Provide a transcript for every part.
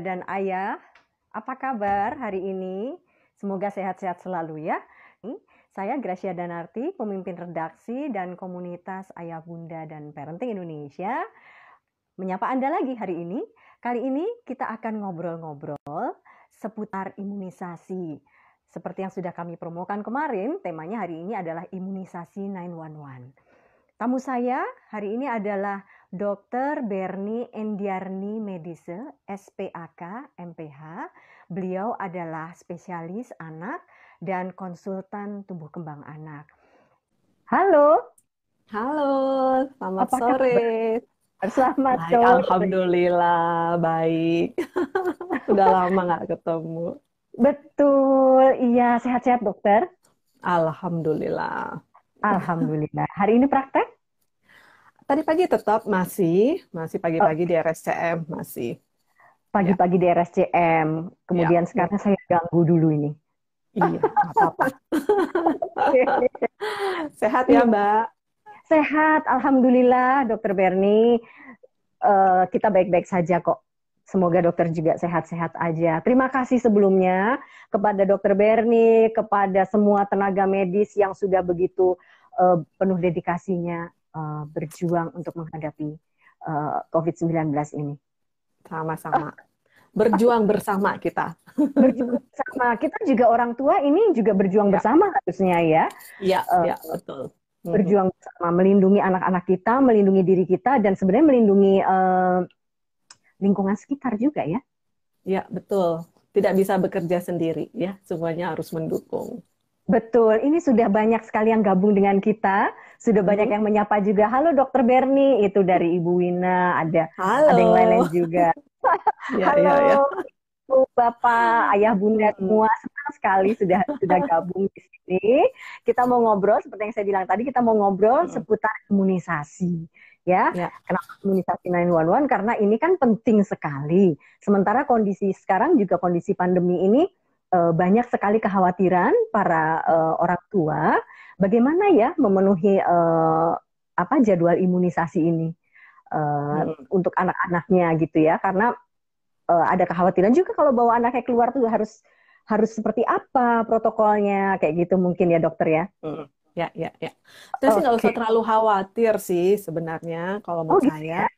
dan Ayah. Apa kabar hari ini? Semoga sehat-sehat selalu ya. Saya Gracia Danarti, pemimpin redaksi dan komunitas Ayah Bunda dan Parenting Indonesia. Menyapa Anda lagi hari ini. Kali ini kita akan ngobrol-ngobrol seputar imunisasi. Seperti yang sudah kami promokan kemarin, temanya hari ini adalah imunisasi 911. Tamu saya hari ini adalah Dr. Bernie Endiarni Medise, SPAK, MPH. Beliau adalah spesialis anak dan konsultan tumbuh kembang anak. Halo. Halo, selamat Apa sore. kabar? Selamat Baik, sore. alhamdulillah, baik. Udah lama nggak ketemu. Betul, iya sehat-sehat dokter. Alhamdulillah. Alhamdulillah. Hari ini praktek? Tadi pagi tetap masih Oh, pagi-pagi di RSCM masih. Ya, pagi-pagi di RSCM. ya. Kemudian sekarang saya ganggu dulu ini. Iya, nggak apa-apa. Sehat ya, Mbak? Sehat, alhamdulillah, Dokter Bernie. Kita baik-baik saja kok. Semoga dokter juga sehat-sehat aja. Terima kasih sebelumnya kepada Dokter Bernie, kepada semua tenaga medis yang sudah begitu penuh dedikasinya berjuang untuk menghadapi COVID-19 ini. Sama-sama. Berjuang bersama kita. Berjuang bersama. Kita juga orang tua ini juga berjuang Ya, bersama harusnya ya. ya, Eh, ya, betul. Berjuang bersama, melindungi anak-anak kita, melindungi diri kita, dan sebenarnya melindungi lingkungan sekitar juga ya. Ya, betul. Tidak bisa bekerja sendiri ya, semuanya harus mendukung. Betul, ini sudah banyak sekali yang gabung dengan kita, sudah banyak Mhm. yang menyapa juga. Halo Dokter Bernie, itu dari Ibu Wina, ada yang lain-lain Halo. juga. Ya, ya, ya. Halo Ibu, Bapak, Ayah, Bunda Mm-mm. semua, senang sekali sudah gabung di sini. Kita mau ngobrol seperti yang saya bilang tadi, kita mau ngobrol Mm-mm. seputar imunisasi. Ya, Ya, kenapa imunisasi 911? Karena ini kan penting sekali. Sementara kondisi sekarang juga kondisi pandemi ini banyak sekali kekhawatiran para orang tua. Bagaimana ya memenuhi jadwal imunisasi ini mm-mm. untuk anak-anaknya gitu ya? Karena ada kekhawatiran juga kalau bawa anaknya keluar tuh harus seperti apa protokolnya kayak gitu mungkin ya dokter ya. Mm-mm. Ya, ya, ya. Saya sih nggak Oke. usah terlalu khawatir sih sebenarnya kalau Oh menurut gitu saya. ya.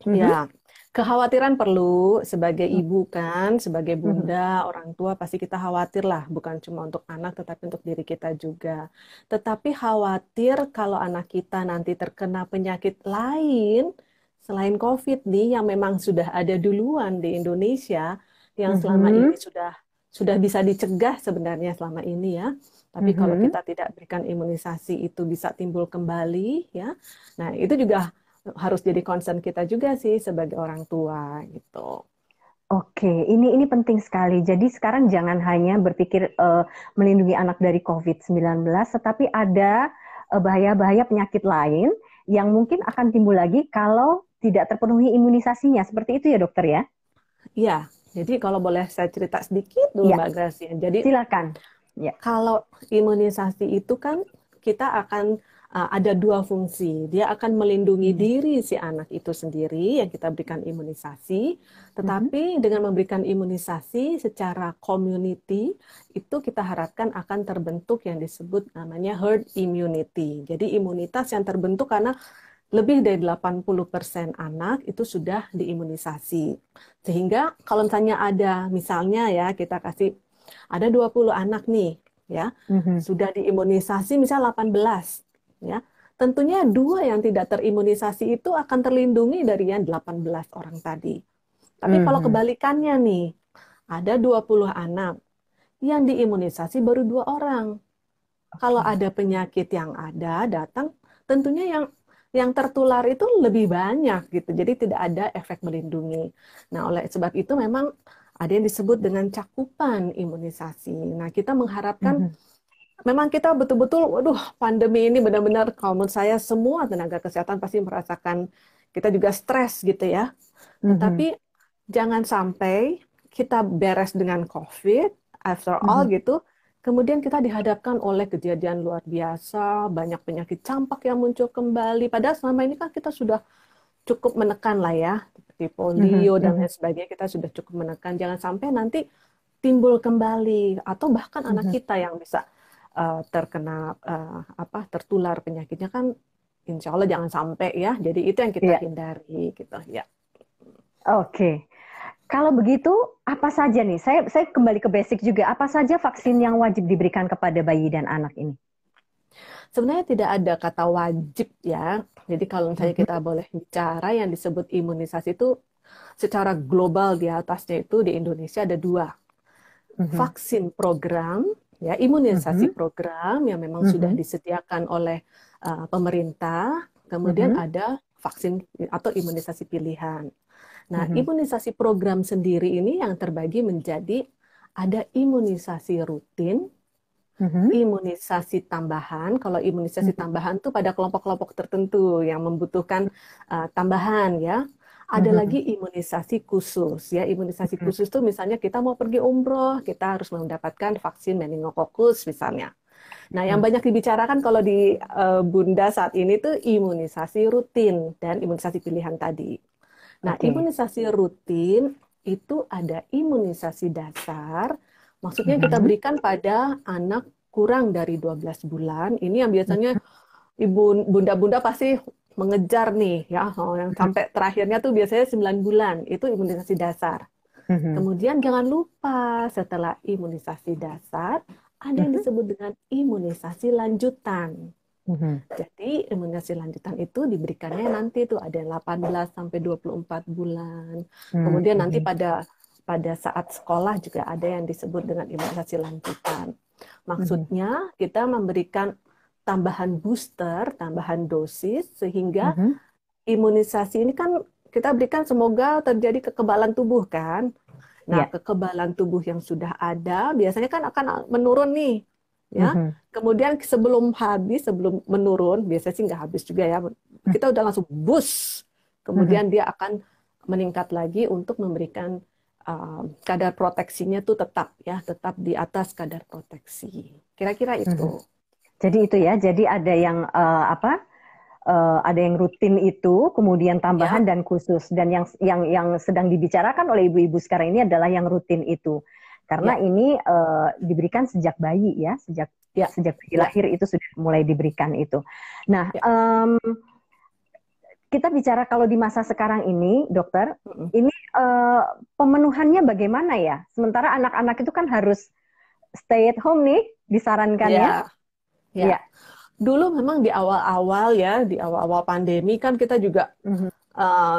Ya, Mhm, kekhawatiran perlu sebagai ibu kan, sebagai mhm, bunda, orang tua pasti kita khawatir lah, bukan cuma untuk anak tetapi untuk diri kita juga. Tetapi khawatir kalau anak kita nanti terkena penyakit lain selain COVID nih yang memang sudah ada duluan di Indonesia, yang selama ini mhm, sudah bisa dicegah sebenarnya selama ini ya. Tapi kalau mhm. kita tidak berikan imunisasi itu bisa timbul kembali ya. Nah, itu juga harus jadi concern kita juga sih sebagai orang tua gitu. Oke, ini penting sekali. Jadi sekarang jangan hanya berpikir melindungi anak dari COVID-19, tetapi ada bahaya-bahaya penyakit lain yang mungkin akan timbul lagi kalau tidak terpenuhi imunisasinya. Seperti itu ya dokter ya? Iya, jadi kalau boleh saya cerita sedikit dulu Ya, Mbak Gracia. Jadi silakan. Ya. kalau imunisasi itu kan kita akan ada dua fungsi. Dia akan melindungi Mhm, diri si anak itu sendiri yang kita berikan imunisasi, mhm, tetapi dengan memberikan imunisasi secara community itu kita harapkan akan terbentuk yang disebut namanya herd immunity. Jadi imunitas yang terbentuk karena lebih dari 80% anak itu sudah diimunisasi. Sehingga kalau misalnya ya kita kasih ada 20 anak nih ya, mhm, sudah diimunisasi misal 18 ya. Tentunya dua yang tidak terimunisasi itu akan terlindungi dari yang 18 orang tadi. Tapi kalau mhm. kebalikannya nih, ada 20 anak yang diimunisasi baru dua orang. Kalau Oke. ada penyakit yang ada datang, tentunya yang tertular itu lebih banyak gitu. Jadi tidak ada efek melindungi. Nah, oleh sebab itu memang ada yang disebut dengan cakupan imunisasi. Nah, kita mengharapkan Mhm, memang kita betul-betul, waduh, pandemi ini benar-benar kalau menurut saya semua tenaga kesehatan pasti merasakan kita juga stres gitu ya. mhm, Tetapi jangan sampai kita beres dengan COVID, after all mhm. gitu, kemudian kita dihadapkan oleh kejadian luar biasa, banyak penyakit campak yang muncul kembali. Padahal selama ini kan kita sudah cukup menekan lah ya. seperti Mhm, polio dan mhm, lain sebagainya, kita sudah cukup menekan. Jangan sampai nanti timbul kembali atau bahkan anak mhm. kita yang bisa terkena tertular penyakitnya kan, insya Allah jangan sampai ya. Jadi itu yang kita Iya, hindari gitu ya. oke. Kalau begitu, apa saja nih? Saya kembali ke basic juga. Apa saja vaksin yang wajib diberikan kepada bayi dan anak ini? Sebenarnya tidak ada kata wajib ya. Jadi kalau misalnya Mhm, kita boleh bicara yang disebut imunisasi itu secara global di atasnya itu di Indonesia ada dua. mhm, Vaksin program, ya imunisasi mhm, program yang memang sudah mhm, disediakan oleh pemerintah. Kemudian mhm, ada vaksin atau imunisasi pilihan. Nah, mhm, imunisasi program sendiri ini yang terbagi menjadi ada imunisasi rutin, mhm, imunisasi tambahan. Kalau imunisasi mhm, tambahan tuh pada kelompok-kelompok tertentu yang membutuhkan tambahan ya. Ada lagi mhm, imunisasi khusus ya. Imunisasi mhm, khusus tuh misalnya kita mau pergi umroh, kita harus mendapatkan vaksin meningokokus misalnya. Nah, yang mhm. banyak dibicarakan kalau di Bunda saat ini tuh imunisasi rutin dan imunisasi pilihan tadi. Nah, Oke. imunisasi rutin itu ada imunisasi dasar, maksudnya kita Mhm, berikan pada anak kurang dari 12 bulan. Ini yang biasanya mhm, ibu bunda-bunda pasti mengejar nih ya, yang sampai terakhirnya tuh biasanya 9 bulan, itu imunisasi dasar. mhm, Kemudian jangan lupa setelah imunisasi dasar ada yang mhm, disebut dengan imunisasi lanjutan. mhm, Jadi imunisasi lanjutan itu diberikannya nanti tuh ada yang 18 sampai 24 bulan. mhm, Kemudian nanti mhm, pada pada saat sekolah juga ada yang disebut dengan imunisasi lanjutan. mhm, Maksudnya kita memberikan tambahan booster, tambahan dosis sehingga mhm. imunisasi ini kan kita berikan semoga terjadi kekebalan tubuh kan. Nah, Ya. kekebalan tubuh yang sudah ada biasanya kan akan menurun nih, ya. Mhm, Kemudian sebelum habis, sebelum menurun, biasanya sih nggak habis juga ya. Kita udah langsung boost. mhm, Kemudian dia akan meningkat lagi untuk memberikan kadar proteksinya tuh tetap ya, tetap di atas kadar proteksi. Kira-kira mhm. itu. Jadi itu ya. Jadi ada yang apa? Ada yang rutin itu, kemudian tambahan Ya, dan khusus. Dan yang sedang dibicarakan oleh ibu-ibu sekarang ini adalah yang rutin itu. Karena ya, ini diberikan sejak bayi ya, sejak ya, sejak bayi ya, lahir itu sudah mulai diberikan itu. Nah, ya. kita bicara kalau di masa sekarang ini, dokter, Mm-mm. ini pemenuhannya bagaimana ya? Sementara anak-anak itu kan harus stay at home nih, disarankannya. Ya, ya. Iya. Dulu memang di awal-awal ya, di awal-awal pandemi kan kita juga Mhm,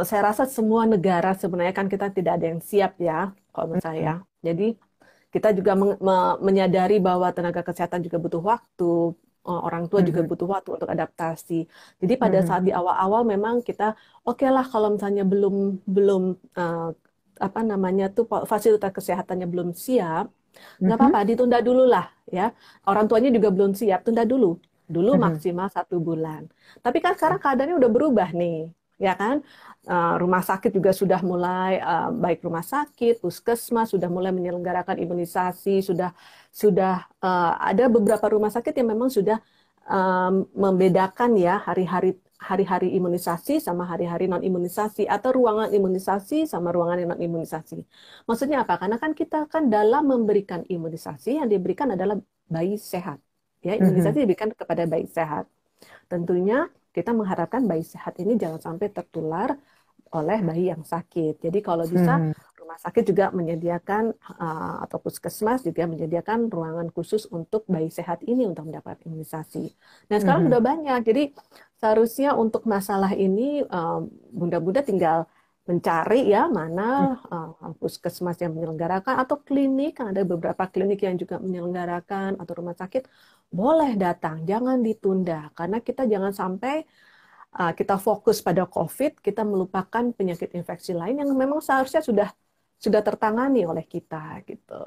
saya rasa semua negara sebenarnya kan kita tidak ada yang siap ya, kalau menurut mhm, saya. Jadi kita juga menyadari bahwa tenaga kesehatan juga butuh waktu, orang tua juga mhm, butuh waktu untuk adaptasi. Jadi pada mhm, saat di awal-awal memang kita oke lah kalau misalnya belum belum eh, apa namanya tuh fasilitas kesehatannya belum siap, nggak mhm, apa-apa ditunda dulu lah ya. Orang tuanya juga belum siap, tunda dulu. Dulu mhm. maksimal 1 bulan. Tapi kan sekarang keadaannya udah berubah nih, ya kan? Rumah sakit juga sudah mulai, baik rumah sakit, puskesmas sudah mulai menyelenggarakan imunisasi, sudah ada beberapa rumah sakit yang memang sudah membedakan ya hari-hari imunisasi sama hari-hari non imunisasi atau ruangan imunisasi sama ruangan non imunisasi. Maksudnya apa? Karena kan kita kan dalam memberikan imunisasi yang diberikan adalah bayi sehat. Ya, Mhm, imunisasi diberikan kepada bayi sehat. Tentunya kita mengharapkan bayi sehat ini jangan sampai tertular oleh bayi yang sakit. Jadi kalau bisa mhm, rumah sakit juga menyediakan atau puskesmas juga menyediakan ruangan khusus untuk bayi sehat ini untuk mendapat imunisasi. Nah sekarang mhm, sudah banyak. Jadi seharusnya untuk masalah ini bunda-bunda tinggal mencari ya mana puskesmas yang menyelenggarakan atau klinik, ada beberapa klinik yang juga menyelenggarakan atau rumah sakit boleh datang, jangan ditunda karena kita jangan sampai kita fokus pada COVID, kita melupakan penyakit infeksi lain yang memang seharusnya sudah tertangani oleh kita gitu.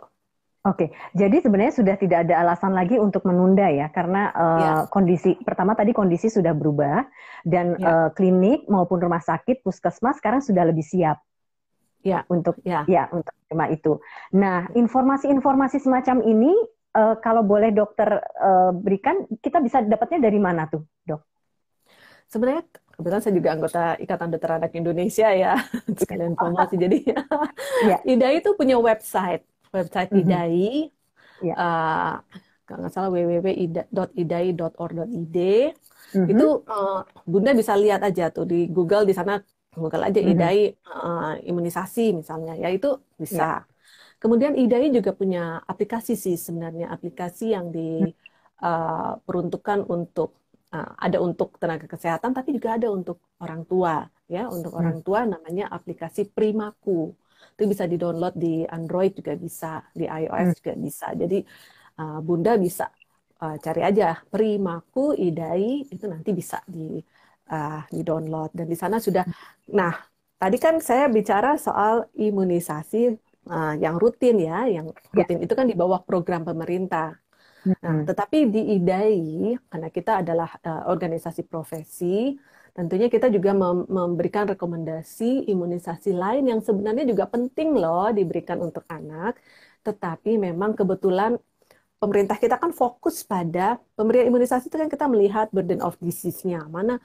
Oke, jadi sebenarnya sudah tidak ada alasan lagi untuk menunda ya, karena Ya, kondisi pertama tadi kondisi sudah berubah dan ya, klinik maupun rumah sakit, puskesmas sekarang sudah lebih siap ya, untuk ya. ya untuk terima itu. Nah, informasi-informasi semacam ini kalau boleh dokter berikan, kita bisa dapatnya dari mana tuh, dok? Sebenarnya kebetulan saya juga anggota Ikatan Dokter Anak Indonesia ya, sekalian promosi. Jadi Ya. IDAI itu punya website Mhm. IDAI, Ya. kalau nggak salah www.idai.org.id. Itu Mhm. Bunda bisa lihat aja tuh di Google, di sana Google aja Mhm. IDAI imunisasi misalnya, ya itu Ya. bisa. Kemudian IDAI juga punya aplikasi sih sebenarnya, aplikasi yang diperuntukkan untuk ada untuk tenaga kesehatan, tapi juga ada untuk orang tua ya, untuk Mhm. orang tua namanya aplikasi Primaku. Itu bisa di-download di Android juga bisa, di Mhm. iOS juga bisa. Jadi Bunda bisa cari aja Primaku IDAI, itu nanti bisa di-download dan di sana sudah. Nah, tadi kan saya bicara soal imunisasi yang rutin ya, yang Ya. rutin itu kan di bawah program pemerintah. Nah, Mhm. tetapi di IDAI, karena kita adalah organisasi profesi, tentunya kita juga memberikan rekomendasi imunisasi lain yang sebenarnya juga penting loh diberikan untuk anak. Tetapi memang kebetulan pemerintah kita kan fokus pada pemberian imunisasi itu kan kita melihat burden of disease-nya, mana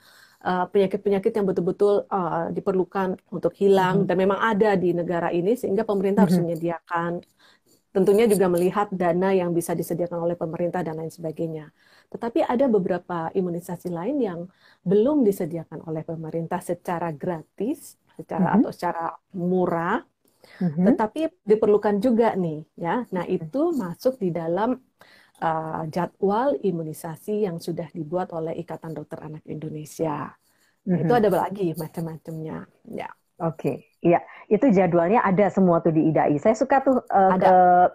penyakit-penyakit yang betul-betul diperlukan untuk hilang Mhm. dan memang ada di negara ini sehingga pemerintah harus Mhm. menyediakan. Tentunya juga melihat dana yang bisa disediakan oleh pemerintah dan lain sebagainya. Tetapi ada beberapa imunisasi lain yang belum disediakan oleh pemerintah secara gratis, Mhm. atau secara murah, Mhm. tetapi diperlukan juga nih ya. Nah, itu masuk di dalam jadwal imunisasi yang sudah dibuat oleh Ikatan Dokter Anak Indonesia. Nah, itu Mhm. ada lagi macam-macamnya. Ya, Oke, iya, itu jadwalnya ada semua tuh di IDAI. Saya suka tuh ke ada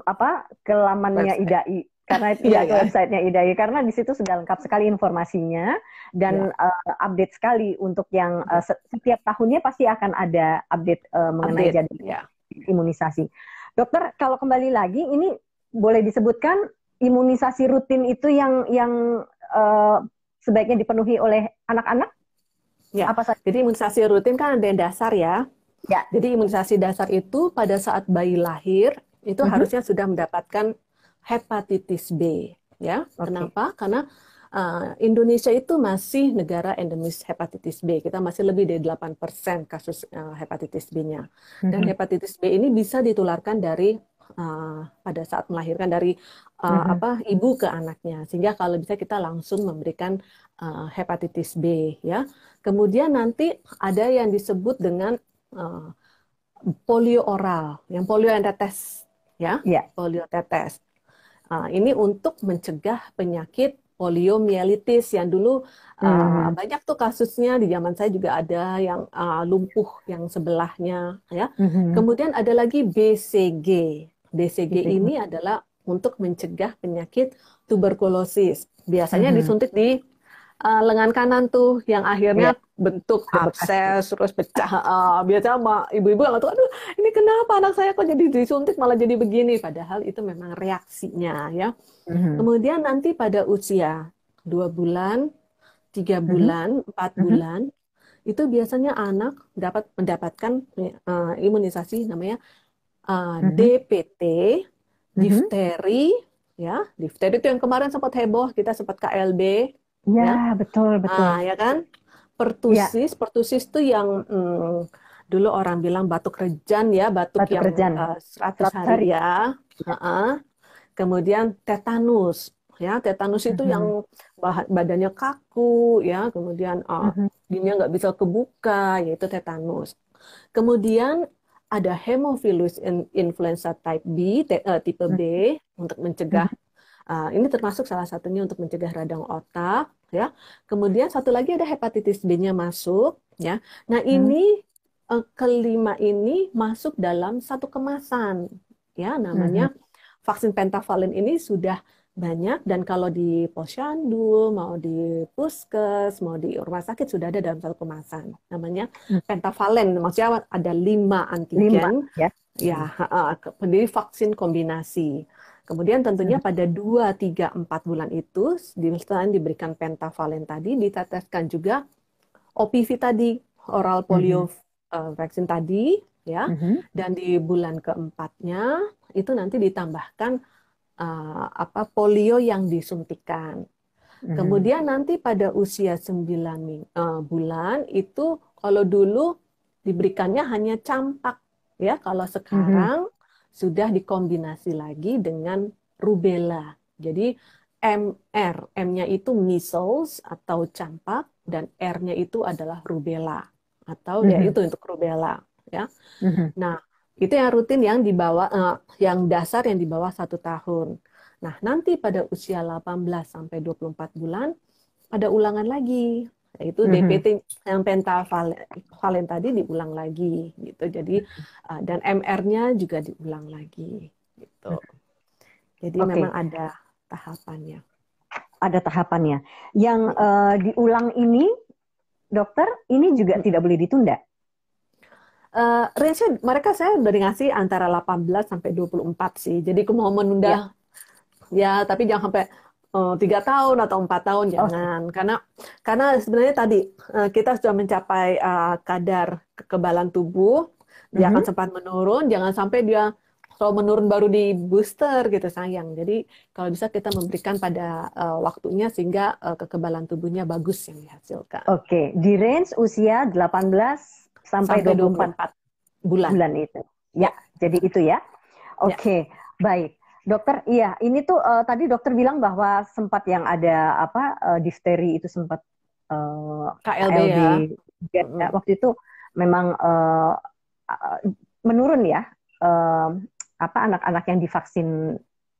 apa ke lamannya website. IDAI karena Iya ya ke ya, websitenya IDAI karena di situ sudah lengkap sekali informasinya dan ya, update sekali untuk yang ya. setiap tahunnya pasti akan ada update mengenai Update. jadwal Ya. imunisasi. Dokter, kalau kembali lagi ini boleh disebutkan imunisasi rutin itu yang eh, sebaiknya dipenuhi oleh anak-anak Ya, apa saja? jadi imunisasi rutin kan ada yang dasar ya. Ya. Jadi imunisasi dasar itu pada saat bayi lahir itu Mhm. harusnya sudah mendapatkan hepatitis B. Ya, Oke. kenapa? Karena Indonesia itu masih negara endemis hepatitis B. Kita masih lebih dari 8% kasus hepatitis B-nya. Dan Mhm. hepatitis B ini bisa ditularkan dari pada saat melahirkan dari Mhm. ibu ke anaknya. Sehingga kalau bisa kita langsung memberikan hepatitis B ya. Kemudian nanti ada yang disebut dengan uh, polio oral, yang polio yang tetes, ya, Ya. polio tetes. Ini untuk mencegah penyakit poliomielitis yang dulu Mhm. banyak tuh kasusnya di zaman saya juga ada yang lumpuh yang sebelahnya, ya. Mhm. Kemudian ada lagi BCG. BCG Fisik. ini adalah untuk mencegah penyakit tuberkulosis. Biasanya Mhm. disuntik di lengan kanan tuh yang Iya, akhirnya bentuk ada bekas. abses terus pecah. Biasanya sama ibu-ibu yang tuh, aduh ini kenapa anak saya kok jadi disuntik malah jadi begini. Padahal itu memang reaksinya ya. Mhm. Kemudian nanti pada usia 2 bulan, tiga Mhm. bulan, empat Mhm. bulan itu biasanya anak dapat mendapatkan imunisasi namanya Mhm. DPT, Mhm. difteri, ya, difteri itu yang kemarin sempat heboh, kita sempat KLB, Iya, ya. betul, betul. Ya kan? Iya, Pertusis, pertusis itu yang dulu orang bilang batuk rejan ya, batuk batu yang kerjan. 100 100 hari hari. ya. Iya. Heeh. Kemudian tetanus, ya, tetanus itu yang Mhm. badannya kaku, ya, kemudian Mhm. giginya nggak bisa kebuka, yaitu tetanus. Kemudian ada Haemophilus influenza type B, tipe B, untuk mencegah. Mhm. Ini termasuk salah satunya untuk mencegah radang otak, ya. Kemudian satu lagi ada hepatitis B-nya masuk, ya. Nah, Mhm. ini kelima ini masuk dalam satu kemasan, ya. Mhm. Namanya vaksin pentavalent ini sudah banyak dan kalau di posyandu, mau di puskes, mau di rumah sakit sudah ada dalam satu kemasan. Namanya Mhm. pentavalent, maksudnya ada 5 5 antigen, ya. Mhm. ya, jadi vaksin kombinasi. Kemudian tentunya Mhm. pada 2, 3, 4 bulan itu, selain diberikan pentavalen tadi, diteteskan juga OPV tadi, oral Mhm. polio vaksin tadi, ya. Mhm. Dan di bulan keempatnya, itu nanti ditambahkan polio yang disuntikan. Mhm. Kemudian nanti pada usia 9 bulan itu kalau dulu diberikannya hanya campak ya, kalau Mhm. sekarang sudah dikombinasi lagi dengan rubella. Jadi MR, M-nya itu measles atau campak dan R-nya itu adalah rubella atau ya Mhm. itu untuk rubella ya. Mhm. Nah, itu yang rutin yang dibawa, yang dasar yang di bawah 1 tahun. Nah, nanti pada usia 18 sampai 24 bulan, ada ulangan lagi, yaitu Mhm. DPT yang pentavalen tadi diulang lagi, gitu. Jadi, dan MR-nya juga diulang lagi, gitu. Jadi memang Oke, ada tahapannya. ada tahapannya. Yang Mm-mm. diulang ini, dokter, ini juga tidak boleh ditunda. Range-nya mereka saya udah ngasih antara 18 sampai 24 sih. Jadi aku mau Ya. menunda ya, tapi jangan sampai 3 tahun atau 4 tahun Oh, jangan, karena sebenarnya tadi kita sudah mencapai kadar kekebalan tubuh, dia akan mhm. sempat menurun, jangan sampai dia kalau menurun baru di booster gitu sayang. Jadi kalau bisa kita memberikan pada waktunya sehingga kekebalan tubuhnya bagus yang dihasilkan Oke, di range usia 18 sampai sampai 24 24 bulan. bulan itu. Ya, Ya, jadi itu ya. ya, Oke, baik. Dokter, iya, ini tuh tadi dokter bilang bahwa sempat yang ada apa difteri itu sempat KLB KLB ya. juga ya. Mm-mm. Waktu itu memang uh, menurun ya eh, apa anak-anak yang divaksin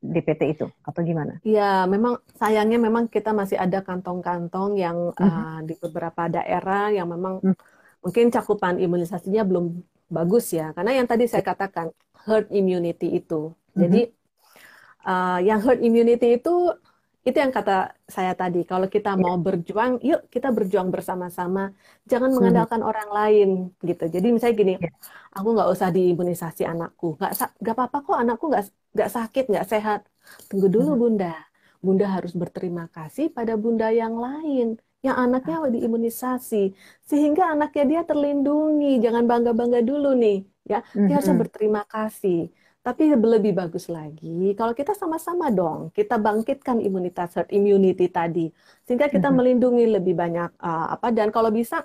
DPT itu atau gimana? Ya, memang sayangnya memang kita masih ada kantong-kantong yang Mhm. di beberapa daerah yang memang Mhm. mungkin cakupan imunisasinya belum bagus ya. Karena yang tadi saya katakan herd immunity itu. Jadi Mhm. yang herd immunity itu yang kata saya tadi. Kalau kita Ya. mau berjuang, yuk kita berjuang bersama-sama. Jangan Mhm. mengandalkan orang lain gitu. Jadi misalnya gini, Ya. aku nggak usah diimunisasi anakku, nggak apa-apa kok anakku nggak sakit nggak sehat. Tunggu dulu Mhm. bunda, bunda harus berterima kasih pada bunda yang lain yang anaknya diimunisasi sehingga anaknya dia terlindungi. Jangan bangga-bangga dulu nih ya, dia harusnya Mhm. berterima kasih. Tapi lebih bagus lagi kalau kita sama-sama dong, kita bangkitkan imunitas herd immunity tadi, sehingga kita Mhm. melindungi lebih banyak apa dan kalau bisa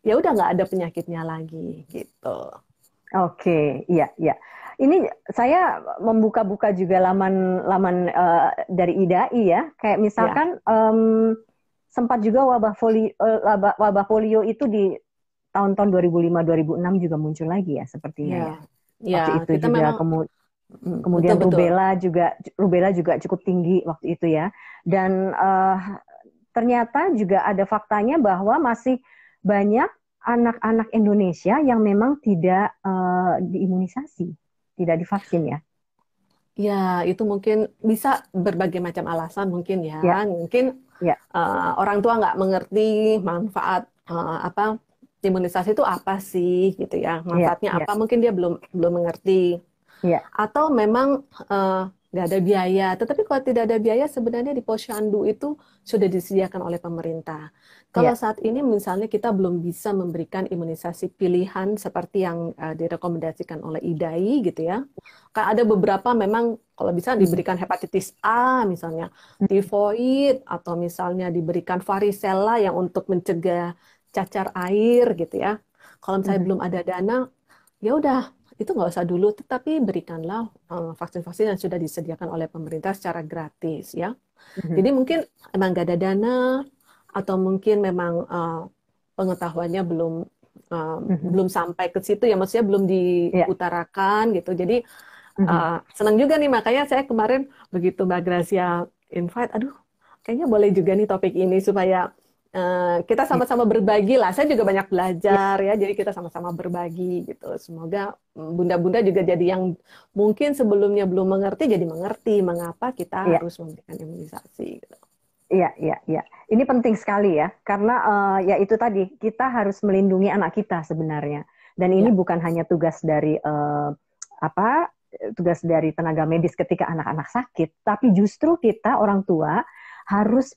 ya udah nggak ada penyakitnya lagi gitu. Oke, iya, iya. Ini saya membuka-buka juga laman-laman dari IDAI ya. Kayak Ya, misalkan sempat juga wabah polio itu di tahun-tahun 2005-2006 juga muncul lagi ya sepertinya ya. ya, ya Waktu itu kita juga memang betul kemudian betul. rubella juga cukup tinggi waktu itu ya. Dan ternyata juga ada faktanya bahwa masih banyak anak-anak Indonesia yang memang tidak diimunisasi, tidak divaksin ya. Ya, itu mungkin bisa berbagai macam alasan mungkin ya. Ya, Mungkin ya, orang tua nggak mengerti manfaat apa imunisasi itu apa sih gitu ya. ya, Manfaatnya ya, apa mungkin dia belum belum mengerti. ya. Atau memang nggak ada biaya. Tetapi kalau tidak ada biaya, sebenarnya di posyandu itu sudah disediakan oleh pemerintah. Kalau Ya. saat ini misalnya kita belum bisa memberikan imunisasi pilihan seperti yang direkomendasikan oleh IDAI gitu ya. Kan ada beberapa memang kalau bisa Mhm. diberikan hepatitis A misalnya, tifoid atau misalnya diberikan varicella yang untuk mencegah cacar air gitu ya. Kalau misalnya Mhm. belum ada dana, ya udah itu nggak usah dulu, tetapi berikanlah vaksin-vaksin yang sudah disediakan oleh pemerintah secara gratis ya. Mhm. Jadi mungkin emang nggak ada dana atau mungkin memang pengetahuannya belum Mhm. belum sampai ke situ ya, maksudnya belum Ya. diutarakan gitu. Jadi Mhm. senang juga nih makanya saya kemarin begitu Mbak Gracia invite, aduh kayaknya boleh juga nih topik ini supaya kita Ya. sama-sama berbagi lah. Saya juga banyak Ya. belajar ya, jadi kita sama-sama berbagi gitu. Semoga bunda-bunda juga jadi yang mungkin sebelumnya belum mengerti, jadi mengerti mengapa kita Ya. harus memberikan imunisasi. Gitu. Iya, iya, iya. Ini penting sekali ya, karena ya itu tadi kita harus melindungi anak kita sebenarnya. Dan ini Ya, bukan hanya tugas dari apa tugas dari tenaga medis ketika anak-anak sakit, tapi justru kita orang tua harus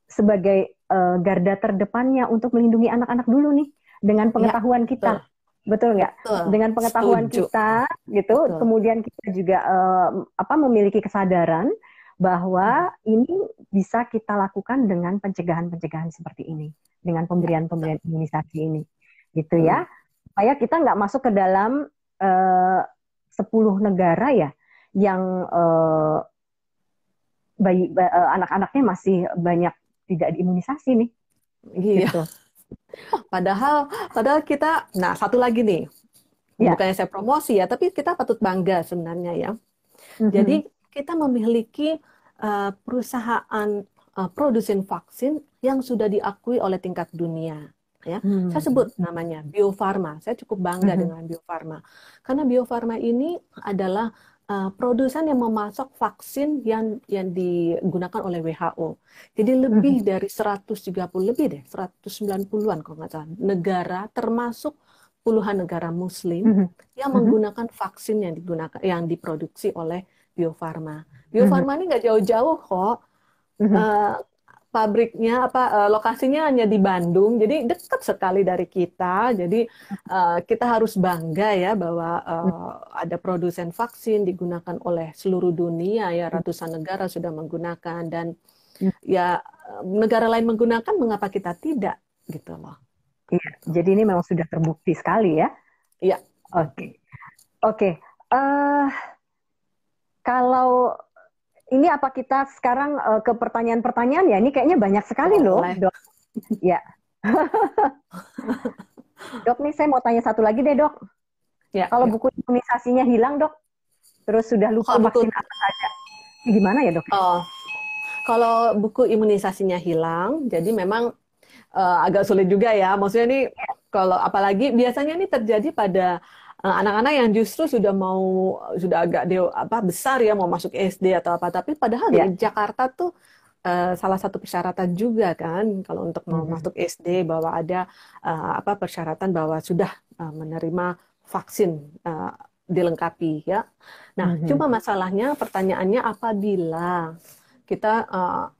sebagai garda terdepannya untuk melindungi anak-anak dulu nih dengan ya, pengetahuan betul, kita. Betul nggak? betul, Dengan pengetahuan setuju, kita gitu, betul. kemudian kita juga apa memiliki kesadaran bahwa ini bisa kita lakukan dengan pencegahan-pencegahan seperti ini, dengan pemberian-pemberian imunisasi ini, gitu ya. Supaya kita nggak masuk ke dalam 10 negara ya yang anak-anaknya masih banyak tidak diimunisasi nih. Iya. Gitu. Padahal kita, nah satu lagi nih, bukannya saya promosi ya, tapi kita patut bangga sebenarnya ya. Jadi kita memiliki perusahaan produsen vaksin yang sudah diakui oleh tingkat dunia. Ya, saya sebut namanya Bio Farma. Saya cukup bangga dengan Bio Farma karena Bio Farma ini adalah produsen yang memasok vaksin yang digunakan oleh WHO. Jadi lebih dari 130 lebih deh, 190-an kalau nggak salah negara, termasuk puluhan negara Muslim yang menggunakan vaksin yang diproduksi oleh Bio Farma. Bio Farma ini nggak jauh-jauh kok. Pabriknya lokasinya hanya di Bandung, jadi dekat sekali dari kita. Jadi kita harus bangga ya bahwa ada produsen vaksin digunakan oleh seluruh dunia ya, ratusan negara sudah menggunakan, dan ya negara lain menggunakan, mengapa kita tidak gitu loh. Iya, jadi ini memang sudah terbukti sekali ya. Iya. Oke. Kalau ini apa kita sekarang ke pertanyaan-pertanyaan ya? Ini kayaknya banyak sekali loh, Dok. Ya. Dok, nih saya mau tanya satu lagi deh, Dok. Ya, kalau buku imunisasinya hilang, Dok, terus sudah lupa vaksin apa saja, gimana ya, Dok? Kalau buku imunisasinya hilang, jadi memang agak sulit juga ya. Maksudnya nih, kalau apalagi biasanya ini terjadi pada anak-anak yang justru sudah agak besar ya, mau masuk SD atau apa. Tapi padahal di Jakarta tuh salah satu persyaratan juga kan, kalau untuk mau masuk SD, bahwa ada persyaratan bahwa sudah menerima vaksin dilengkapi ya. Nah, cuma masalahnya, pertanyaannya, apabila kita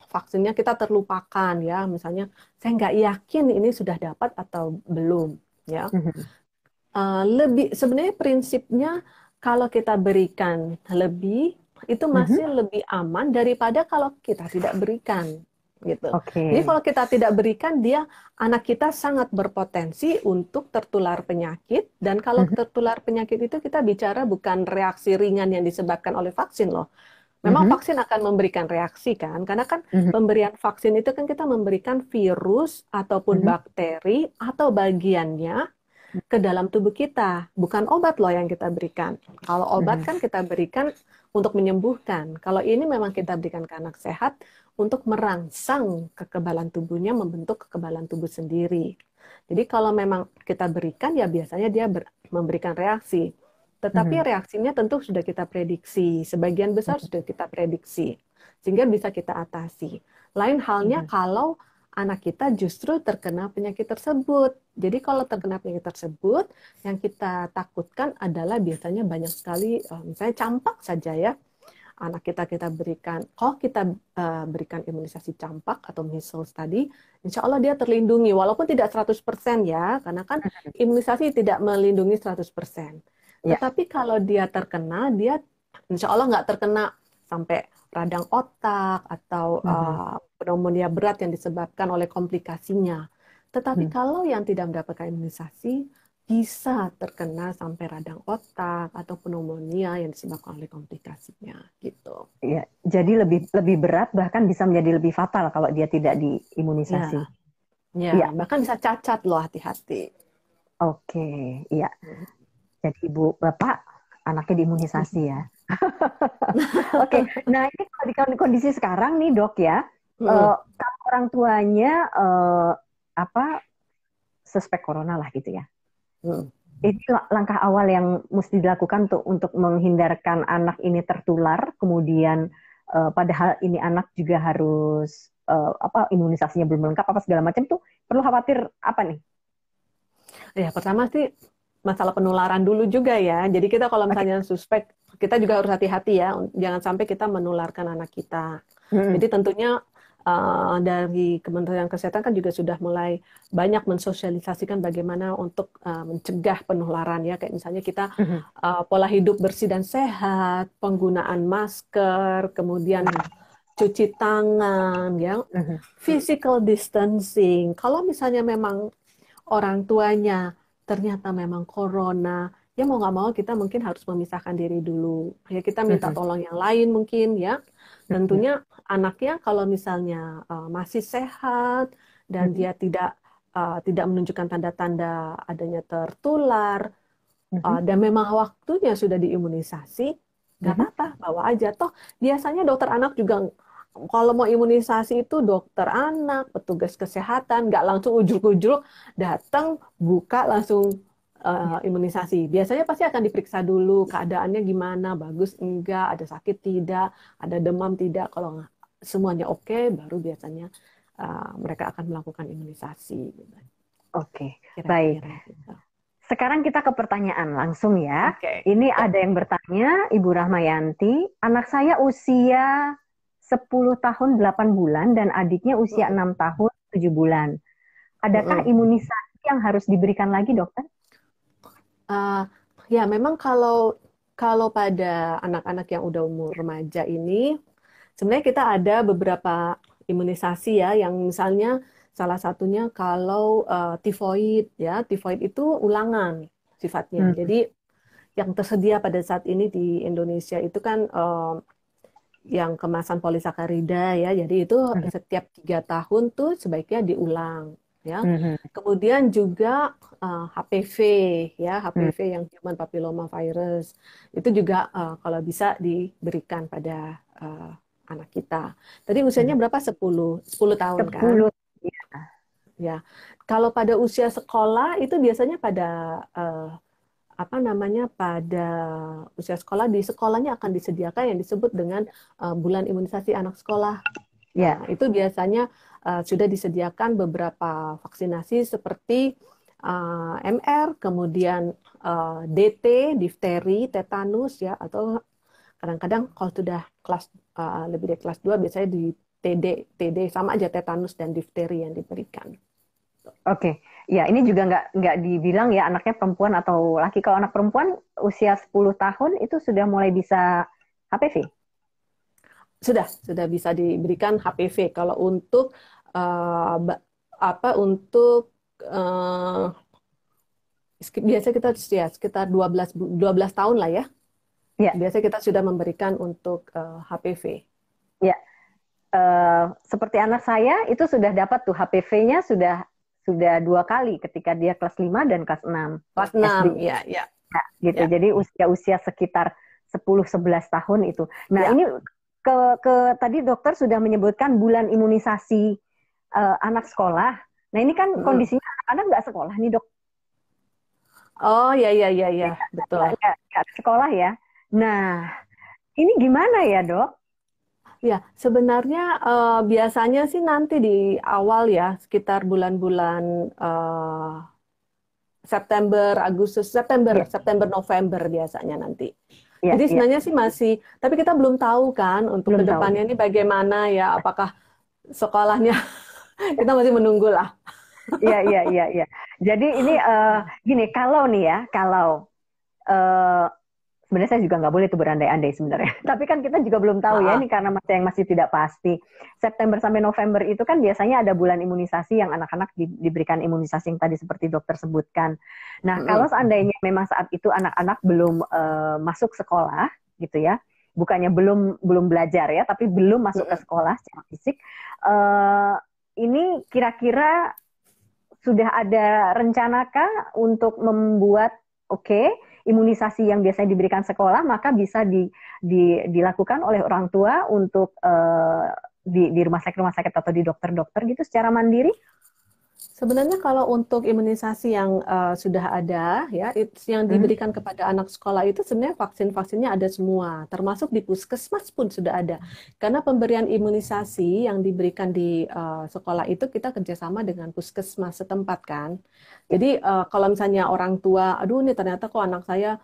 vaksinnya kita terlupakan ya, misalnya saya nggak yakin ini sudah dapat atau belum ya. Sebenarnya prinsipnya kalau kita berikan lebih itu masih lebih aman daripada kalau kita tidak berikan gitu. Jadi kalau kita tidak berikan, anak kita sangat berpotensi untuk tertular penyakit, dan kalau tertular penyakit itu kita bicara bukan reaksi ringan yang disebabkan oleh vaksin loh. Memang vaksin akan memberikan reaksi kan, karena kan pemberian vaksin itu kan kita memberikan virus ataupun bakteri atau bagiannya ke dalam tubuh kita, bukan obat loh yang kita berikan. Kalau obat kan kita berikan untuk menyembuhkan. Kalau ini memang kita berikan ke anak sehat untuk merangsang kekebalan tubuhnya, membentuk kekebalan tubuh sendiri. Jadi kalau memang kita berikan, ya biasanya dia memberikan reaksi. Tetapi reaksinya tentu sudah kita prediksi, sebagian besar sudah kita prediksi, sehingga bisa kita atasi. Lain halnya kalau anak kita justru terkena penyakit tersebut. Jadi kalau terkena penyakit tersebut, yang kita takutkan adalah biasanya banyak sekali, misalnya campak saja ya, anak kita berikan, kalau kita berikan imunisasi campak atau measles tadi, insya Allah dia terlindungi, walaupun tidak 100% ya, karena kan imunisasi tidak melindungi 100%. Tetapi kalau dia terkena, dia insya Allah nggak terkena sampai radang otak atau pneumonia berat yang disebabkan oleh komplikasinya. Tetapi kalau yang tidak mendapatkan imunisasi, bisa terkena sampai radang otak atau pneumonia yang disebabkan oleh komplikasinya, gitu. Ya, jadi lebih berat, bahkan bisa menjadi lebih fatal kalau dia tidak diimunisasi. Ya, bahkan bisa cacat loh, hati-hati. Oke, iya. Jadi Ibu, Bapak, anaknya diimunisasi ya. Oke, nah ini kalau di kondisi sekarang nih Dok ya, kalau orang tuanya suspek corona lah gitu ya. Ini langkah awal yang mesti dilakukan untuk menghindarkan anak ini tertular, kemudian padahal ini anak juga harus imunisasinya belum lengkap apa segala macam, tuh perlu khawatir apa nih? Ya, pertama sih masalah penularan dulu juga ya. Jadi kita kalau misalnya suspek, kita juga harus hati-hati ya, jangan sampai kita menularkan anak kita. Jadi tentunya dari Kementerian Kesehatan kan juga sudah mulai banyak mensosialisasikan bagaimana untuk mencegah penularan ya, kayak misalnya kita pola hidup bersih dan sehat, penggunaan masker, kemudian cuci tangan, ya, physical distancing. Kalau misalnya memang orang tuanya ternyata memang corona, ya mau nggak mau kita mungkin harus memisahkan diri dulu. Ya kita minta tolong yang lain mungkin ya. Tentunya anaknya kalau misalnya masih sehat dan dia tidak menunjukkan tanda-tanda adanya tertular dan memang waktunya sudah diimunisasi, nggak apa-apa, bawa aja. Toh biasanya dokter anak juga kalau mau imunisasi itu dokter anak, petugas kesehatan, nggak langsung ujuk-ujuk datang buka langsung imunisasi. Biasanya pasti akan diperiksa dulu keadaannya gimana, bagus enggak, ada sakit tidak, ada demam tidak. Kalau semuanya oke, baru biasanya mereka akan melakukan imunisasi. Oke, baik. Gitu. Sekarang kita ke pertanyaan langsung ya. Oke. Ini ada yang bertanya, Ibu Rahmayanti, anak saya usia 10 tahun 8 bulan dan adiknya usia 6 tahun 7 bulan. Adakah imunisasi yang harus diberikan lagi, dokter? Ya, memang kalau pada anak-anak yang udah umur remaja ini, sebenarnya kita ada beberapa imunisasi ya, yang misalnya salah satunya kalau tifoid ya, tifoid itu ulangan sifatnya. Jadi yang tersedia pada saat ini di Indonesia itu kan yang kemasan polisakarida ya, jadi itu setiap 3 tahun tuh sebaiknya diulang ya. Kemudian juga HPV ya, HPV yang human papilloma virus itu juga kalau bisa diberikan pada anak kita. Tadi usianya berapa? 10 tahun 10. Kan? Ya. Kalau pada usia sekolah itu biasanya pada pada usia sekolah, di sekolahnya akan disediakan yang disebut dengan bulan imunisasi anak sekolah. Ya, itu biasanya sudah disediakan beberapa vaksinasi seperti MR, kemudian DT, difteri, tetanus ya, atau kadang-kadang kalau sudah kelas lebih dari kelas 2 biasanya di TD sama aja, tetanus dan difteri yang diberikan. Oke, ya ini juga nggak dibilang ya anaknya perempuan atau laki. Kalau anak perempuan usia 10 tahun itu sudah mulai bisa HPV? Sudah bisa diberikan HPV. Kalau untuk biasa kita ya sekitar 12 tahun lah ya. Ya. Biasa kita sudah memberikan untuk HPV. Ya, seperti anak saya itu sudah dapat tuh HPV-nya sudah 2 kali ketika dia kelas 5 dan kelas 6. Kelas 6, ya. Nah, gitu. Ya. Jadi usia sekitar 10-11 tahun itu. Nah, ini tadi dokter sudah menyebutkan bulan imunisasi anak sekolah. Nah, ini kan kondisinya anak-anak nggak sekolah nih, Dok. Oh, ya, betul. Nggak sekolah ya. Nah, ini gimana ya, Dok? Ya, sebenarnya biasanya sih nanti di awal ya, sekitar bulan-bulan September, Agustus, September, November biasanya nanti. Jadi sebenarnya sih masih, tapi kita belum tahu kan untuk kedepannya ini bagaimana ya, apakah sekolahnya kita masih menunggu lah. Iya. Jadi ini gini, kalau sebenarnya saya juga nggak boleh tuh berandai-andai sebenarnya. Tapi kan kita juga belum tahu ya, ini karena masih tidak pasti. September sampai November itu kan biasanya ada bulan imunisasi yang anak-anak diberikan imunisasi yang tadi seperti dokter sebutkan. Nah, kalau seandainya memang saat itu anak-anak belum masuk sekolah gitu ya, bukannya belum belajar ya, tapi belum masuk ke sekolah secara fisik, ini kira-kira sudah ada rencanakah untuk membuat imunisasi yang biasanya diberikan sekolah, maka bisa dilakukan oleh orang tua untuk di rumah sakit atau di dokter-dokter gitu secara mandiri? Sebenarnya kalau untuk imunisasi yang sudah ada, ya, yang diberikan kepada anak sekolah itu sebenarnya vaksin-vaksinnya ada semua, termasuk di puskesmas pun sudah ada. Karena pemberian imunisasi yang diberikan di sekolah itu kita kerjasama dengan puskesmas setempat kan. Jadi kalau misalnya orang tua, aduh ini ternyata kok anak saya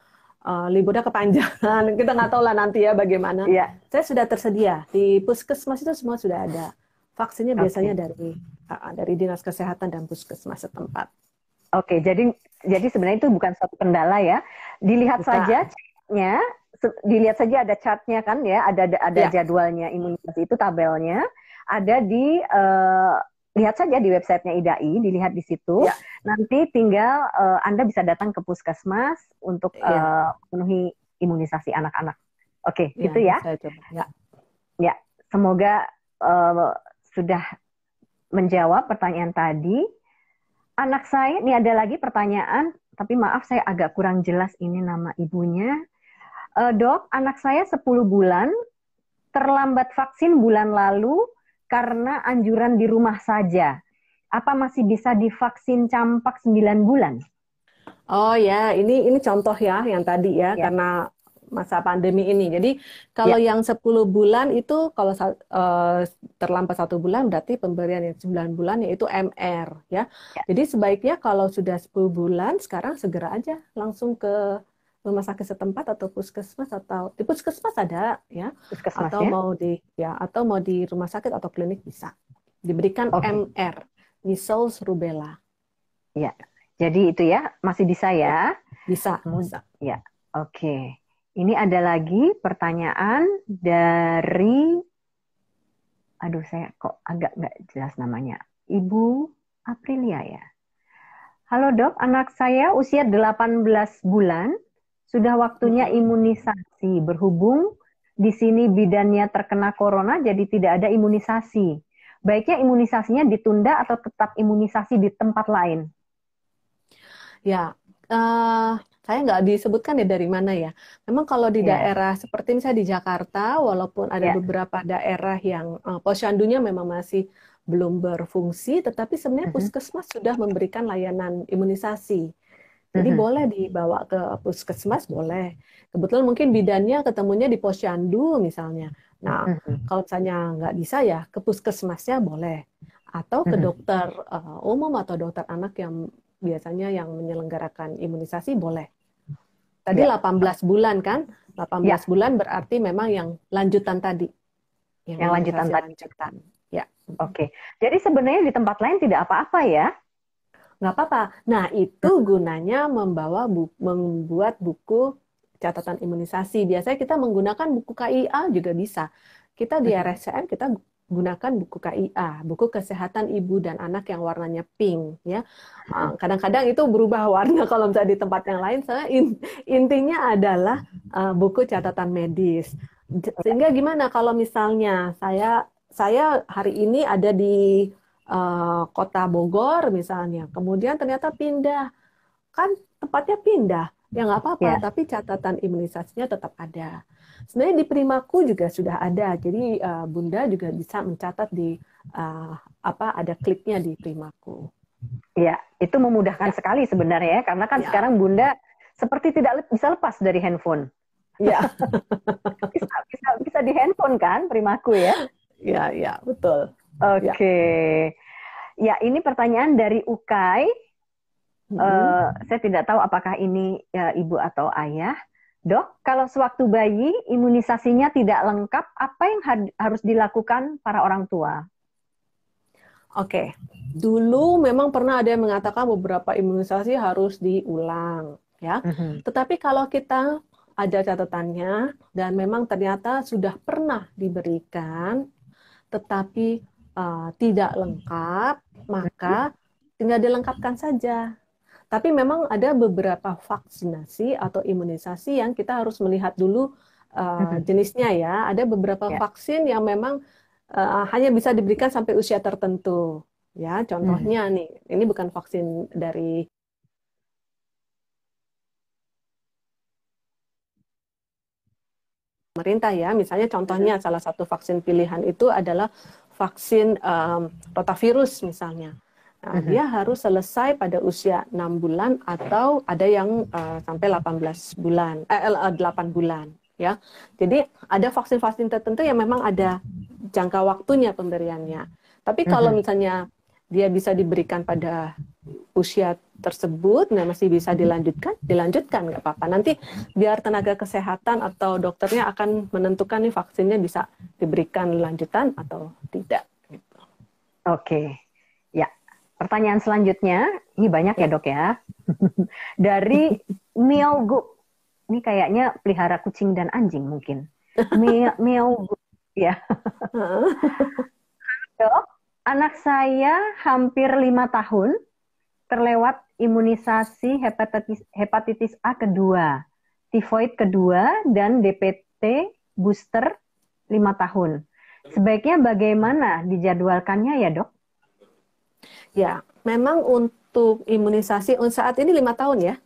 liburnya kepanjangan, kita nggak tahu lah nanti ya bagaimana. Saya sudah tersedia di puskesmas itu semua sudah ada. Vaksinnya biasanya dari dinas kesehatan dan puskesmas setempat. Oke, jadi sebenarnya itu bukan suatu kendala ya. Dilihat saja ceknya dilihat saja ada chartnya kan ya, ada Ya, jadwalnya imunisasi itu tabelnya, ada di lihat saja di websitenya IDAI, dilihat di situ. ya, Nanti tinggal Anda bisa datang ke puskesmas untuk ya, memenuhi imunisasi anak-anak. Oke, ya, gitu ya. saya coba. Ya, Ya, semoga sudah menjawab pertanyaan tadi. Anak saya, ini ada lagi pertanyaan, tapi maaf saya agak kurang jelas ini nama ibunya. Dok, anak saya 10 bulan, terlambat vaksin bulan lalu karena anjuran di rumah saja. Apa masih bisa divaksin campak 9 bulan? oh ya, ini contoh ya yang tadi ya, Ya, karena masa pandemi ini. Jadi kalau ya, yang 10 bulan itu kalau terlambat 1 bulan berarti pemberian yang 9 bulan yaitu MR ya. ya. Jadi sebaiknya kalau sudah 10 bulan sekarang segera aja langsung ke rumah sakit setempat atau puskesmas, atau di puskesmas ada ya, Puskesmas atau ya. mau di rumah sakit atau klinik bisa diberikan Oke, MR, measles rubella ya. Jadi itu ya, masih bisa ya, ya. bisa. Ya, oke. Ini ada lagi pertanyaan dari, aduh saya kok agak nggak jelas namanya. Ibu Aprilia ya. Halo dok, anak saya usia 18 bulan, sudah waktunya Mm-mm. imunisasi. Berhubung di sini bidannya terkena corona, jadi tidak ada imunisasi. Baiknya imunisasinya ditunda atau tetap imunisasi di tempat lain? Ya, eh, saya nggak disebutkan ya dari mana ya. Memang kalau di Ya, daerah seperti misalnya di Jakarta, walaupun ada ya. beberapa daerah yang posyandunya memang masih belum berfungsi, tetapi sebenarnya Mhm, puskesmas sudah memberikan layanan imunisasi. Jadi mhm, boleh dibawa ke puskesmas, boleh. Kebetulan mungkin bidannya ketemunya di posyandu misalnya. Nah, mhm, kalau misalnya nggak bisa ya ke puskesmasnya boleh. Atau ke mhm. dokter umum atau dokter anak yang biasanya yang menyelenggarakan imunisasi boleh. Tadi Ya, 18 bulan kan? 18 ya, bulan berarti memang yang lanjutan tadi, yang yang lanjutan imunisasi tadi. lanjutan. Ya. Oke. Jadi sebenarnya di tempat lain tidak apa-apa ya? Nggak apa-apa. Nah, itu gunanya membuat buku catatan imunisasi. Biasanya kita menggunakan buku KIA juga bisa. Kita di Mhm, RSCM kita gunakan buku KIA, buku kesehatan ibu dan anak yang warnanya pink ya. mhm. Kadang-kadang itu berubah warna kalau misalnya di tempat yang lain. Soalnya intinya adalah buku catatan medis. Sehingga gimana kalau misalnya saya hari ini ada di kota Bogor misalnya, kemudian ternyata pindah, kan tempatnya pindah, ya nggak apa-apa, Ya, tapi catatan imunisasinya tetap ada. Sebenarnya di Primaku juga sudah ada, jadi Bunda juga bisa mencatat di uh, ada kliknya di Primaku. ya. Itu memudahkan Ya, sekali sebenarnya ya, karena kan ya, sekarang Bunda seperti tidak bisa lepas dari handphone. ya, Bisa di handphone kan, Primaku ya? ya, betul. Ya. Oke. Ya, ini pertanyaan dari Ukay. Mm-mm. Saya tidak tahu apakah ini ibu atau ayah. Dok, kalau sewaktu bayi imunisasinya tidak lengkap, apa yang harus dilakukan para orang tua? Oke, dulu memang pernah ada yang mengatakan beberapa imunisasi harus diulang, ya. Mhm, Tetapi kalau kita ada catatannya dan memang ternyata sudah pernah diberikan, tetapi tidak lengkap, mhm, maka tinggal dilengkapkan saja. Tapi memang ada beberapa vaksinasi atau imunisasi yang kita harus melihat dulu mhm. jenisnya ya. Ada beberapa Ya. vaksin yang memang hanya bisa diberikan sampai usia tertentu. Ya, Mhm, contohnya nih, ini bukan vaksin dari pemerintah ya. Misalnya mhm, contohnya salah satu vaksin pilihan itu adalah vaksin rotavirus misalnya. Nah, mhm. dia harus selesai pada usia 6 bulan atau ada yang sampai 18 bulan, 8 bulan ya. Jadi ada vaksin-vaksin tertentu yang memang ada jangka waktunya pemberiannya. Tapi kalau Mhm. misalnya dia bisa diberikan pada usia tersebut, nah masih bisa dilanjutkan nggak apa-apa. Nanti biar tenaga kesehatan atau dokternya akan menentukan nih vaksinnya bisa diberikan lanjutan atau tidak. Gitu. Oke. Ya. Pertanyaan selanjutnya, ini banyak ya Ya, dok ya. Dari Miao Gu. Ini kayaknya pelihara kucing dan anjing mungkin. Meow, ya. Dok, anak saya hampir 5 tahun terlewat imunisasi hepatitis A kedua, tifoid kedua, dan DPT booster 5 tahun. Sebaiknya bagaimana dijadwalkannya ya dok? Ya, memang untuk imunisasi saat ini 5 tahun ya,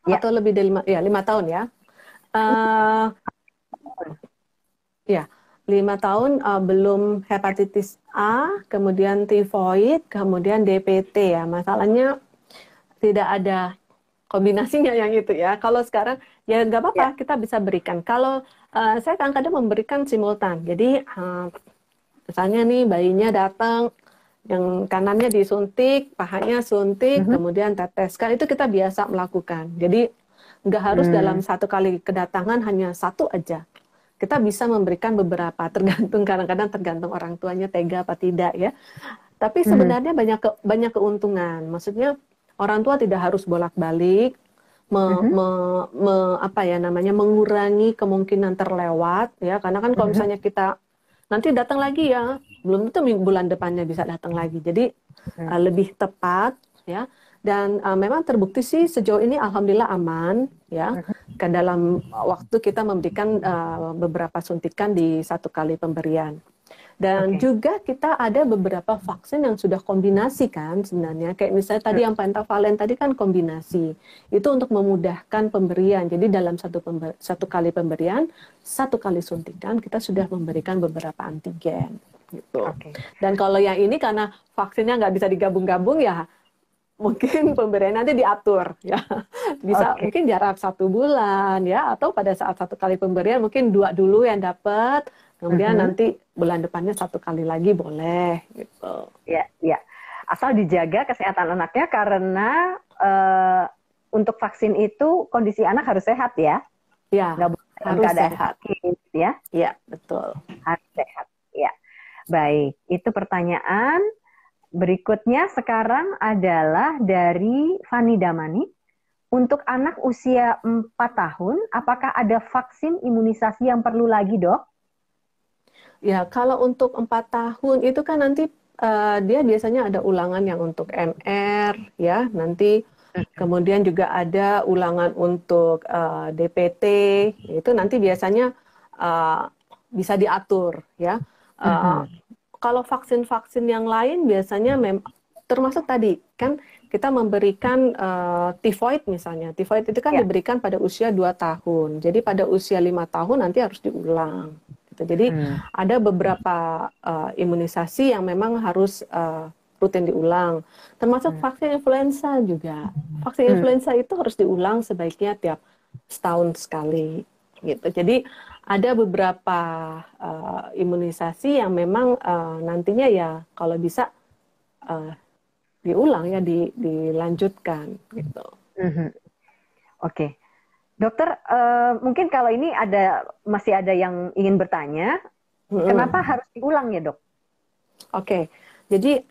Ya. atau lebih dari 5 tahun ya. Ya, 5 tahun belum hepatitis A, kemudian tifoid, kemudian DPT ya. Masalahnya tidak ada kombinasinya yang itu ya. Kalau sekarang ya nggak apa-apa, kita bisa berikan. Kalau saya kadang-kadang memberikan simultan. Jadi misalnya nih bayinya datang, yang kanannya disuntik, pahanya suntik, kemudian teteskan, itu kita biasa melakukan. Jadi nggak harus dalam satu kali kedatangan hanya satu aja. Kita bisa memberikan beberapa, tergantung kadang-kadang tergantung orang tuanya tega apa tidak ya. Tapi sebenarnya banyak keuntungan. Maksudnya orang tua tidak harus bolak-balik mengurangi kemungkinan terlewat ya. Karena kan kalau misalnya kita nanti datang lagi ya, belum tentu bulan depannya bisa datang lagi. Jadi lebih tepat ya. Dan memang terbukti sih sejauh ini alhamdulillah aman ya. Ke dalam waktu kita memberikan beberapa suntikan di satu kali pemberian. Dan juga kita ada beberapa vaksin yang sudah kombinasi kan sebenarnya. Kayak misalnya tadi yang pentavalen tadi kan kombinasi. Itu untuk memudahkan pemberian. Jadi dalam satu kali pemberian, satu kali suntikan kita sudah memberikan beberapa antigen. Gitu. Dan kalau yang ini karena vaksinnya nggak bisa digabung-gabung ya, mungkin pemberian nanti diatur ya, bisa mungkin jarak 1 bulan ya, atau pada saat satu kali pemberian mungkin 2 dulu yang dapat, kemudian nanti bulan depannya 1 kali lagi boleh gitu. Ya, ya. Asal dijaga kesehatan anaknya karena untuk vaksin itu kondisi anak harus sehat ya. Ya, nggak boleh harus sehat. Sakit, ya. Ya, betul. Harus sehat. Ya. Baik, itu pertanyaan. Berikutnya sekarang adalah dari Fani Damani. Untuk anak usia 4 tahun, apakah ada vaksin imunisasi yang perlu lagi, dok? Ya, kalau untuk 4 tahun itu kan nanti dia biasanya ada ulangan yang untuk MR, ya, nanti kemudian juga ada ulangan untuk DPT, itu nanti biasanya bisa diatur, ya. Kalau vaksin-vaksin yang lain biasanya termasuk tadi kan kita memberikan tifoid misalnya. Tifoid itu kan diberikan pada usia 2 tahun. Jadi pada usia 5 tahun nanti harus diulang. Gitu. Jadi ada beberapa imunisasi yang memang harus rutin diulang. Termasuk vaksin influenza juga. Vaksin influenza itu harus diulang sebaiknya tiap setahun sekali. Gitu. Jadi ada beberapa imunisasi yang memang nantinya ya kalau bisa diulang ya, dilanjutkan gitu. Oke. Dokter, mungkin kalau ini masih ada yang ingin bertanya, kenapa harus diulang ya dok? Oke, jadi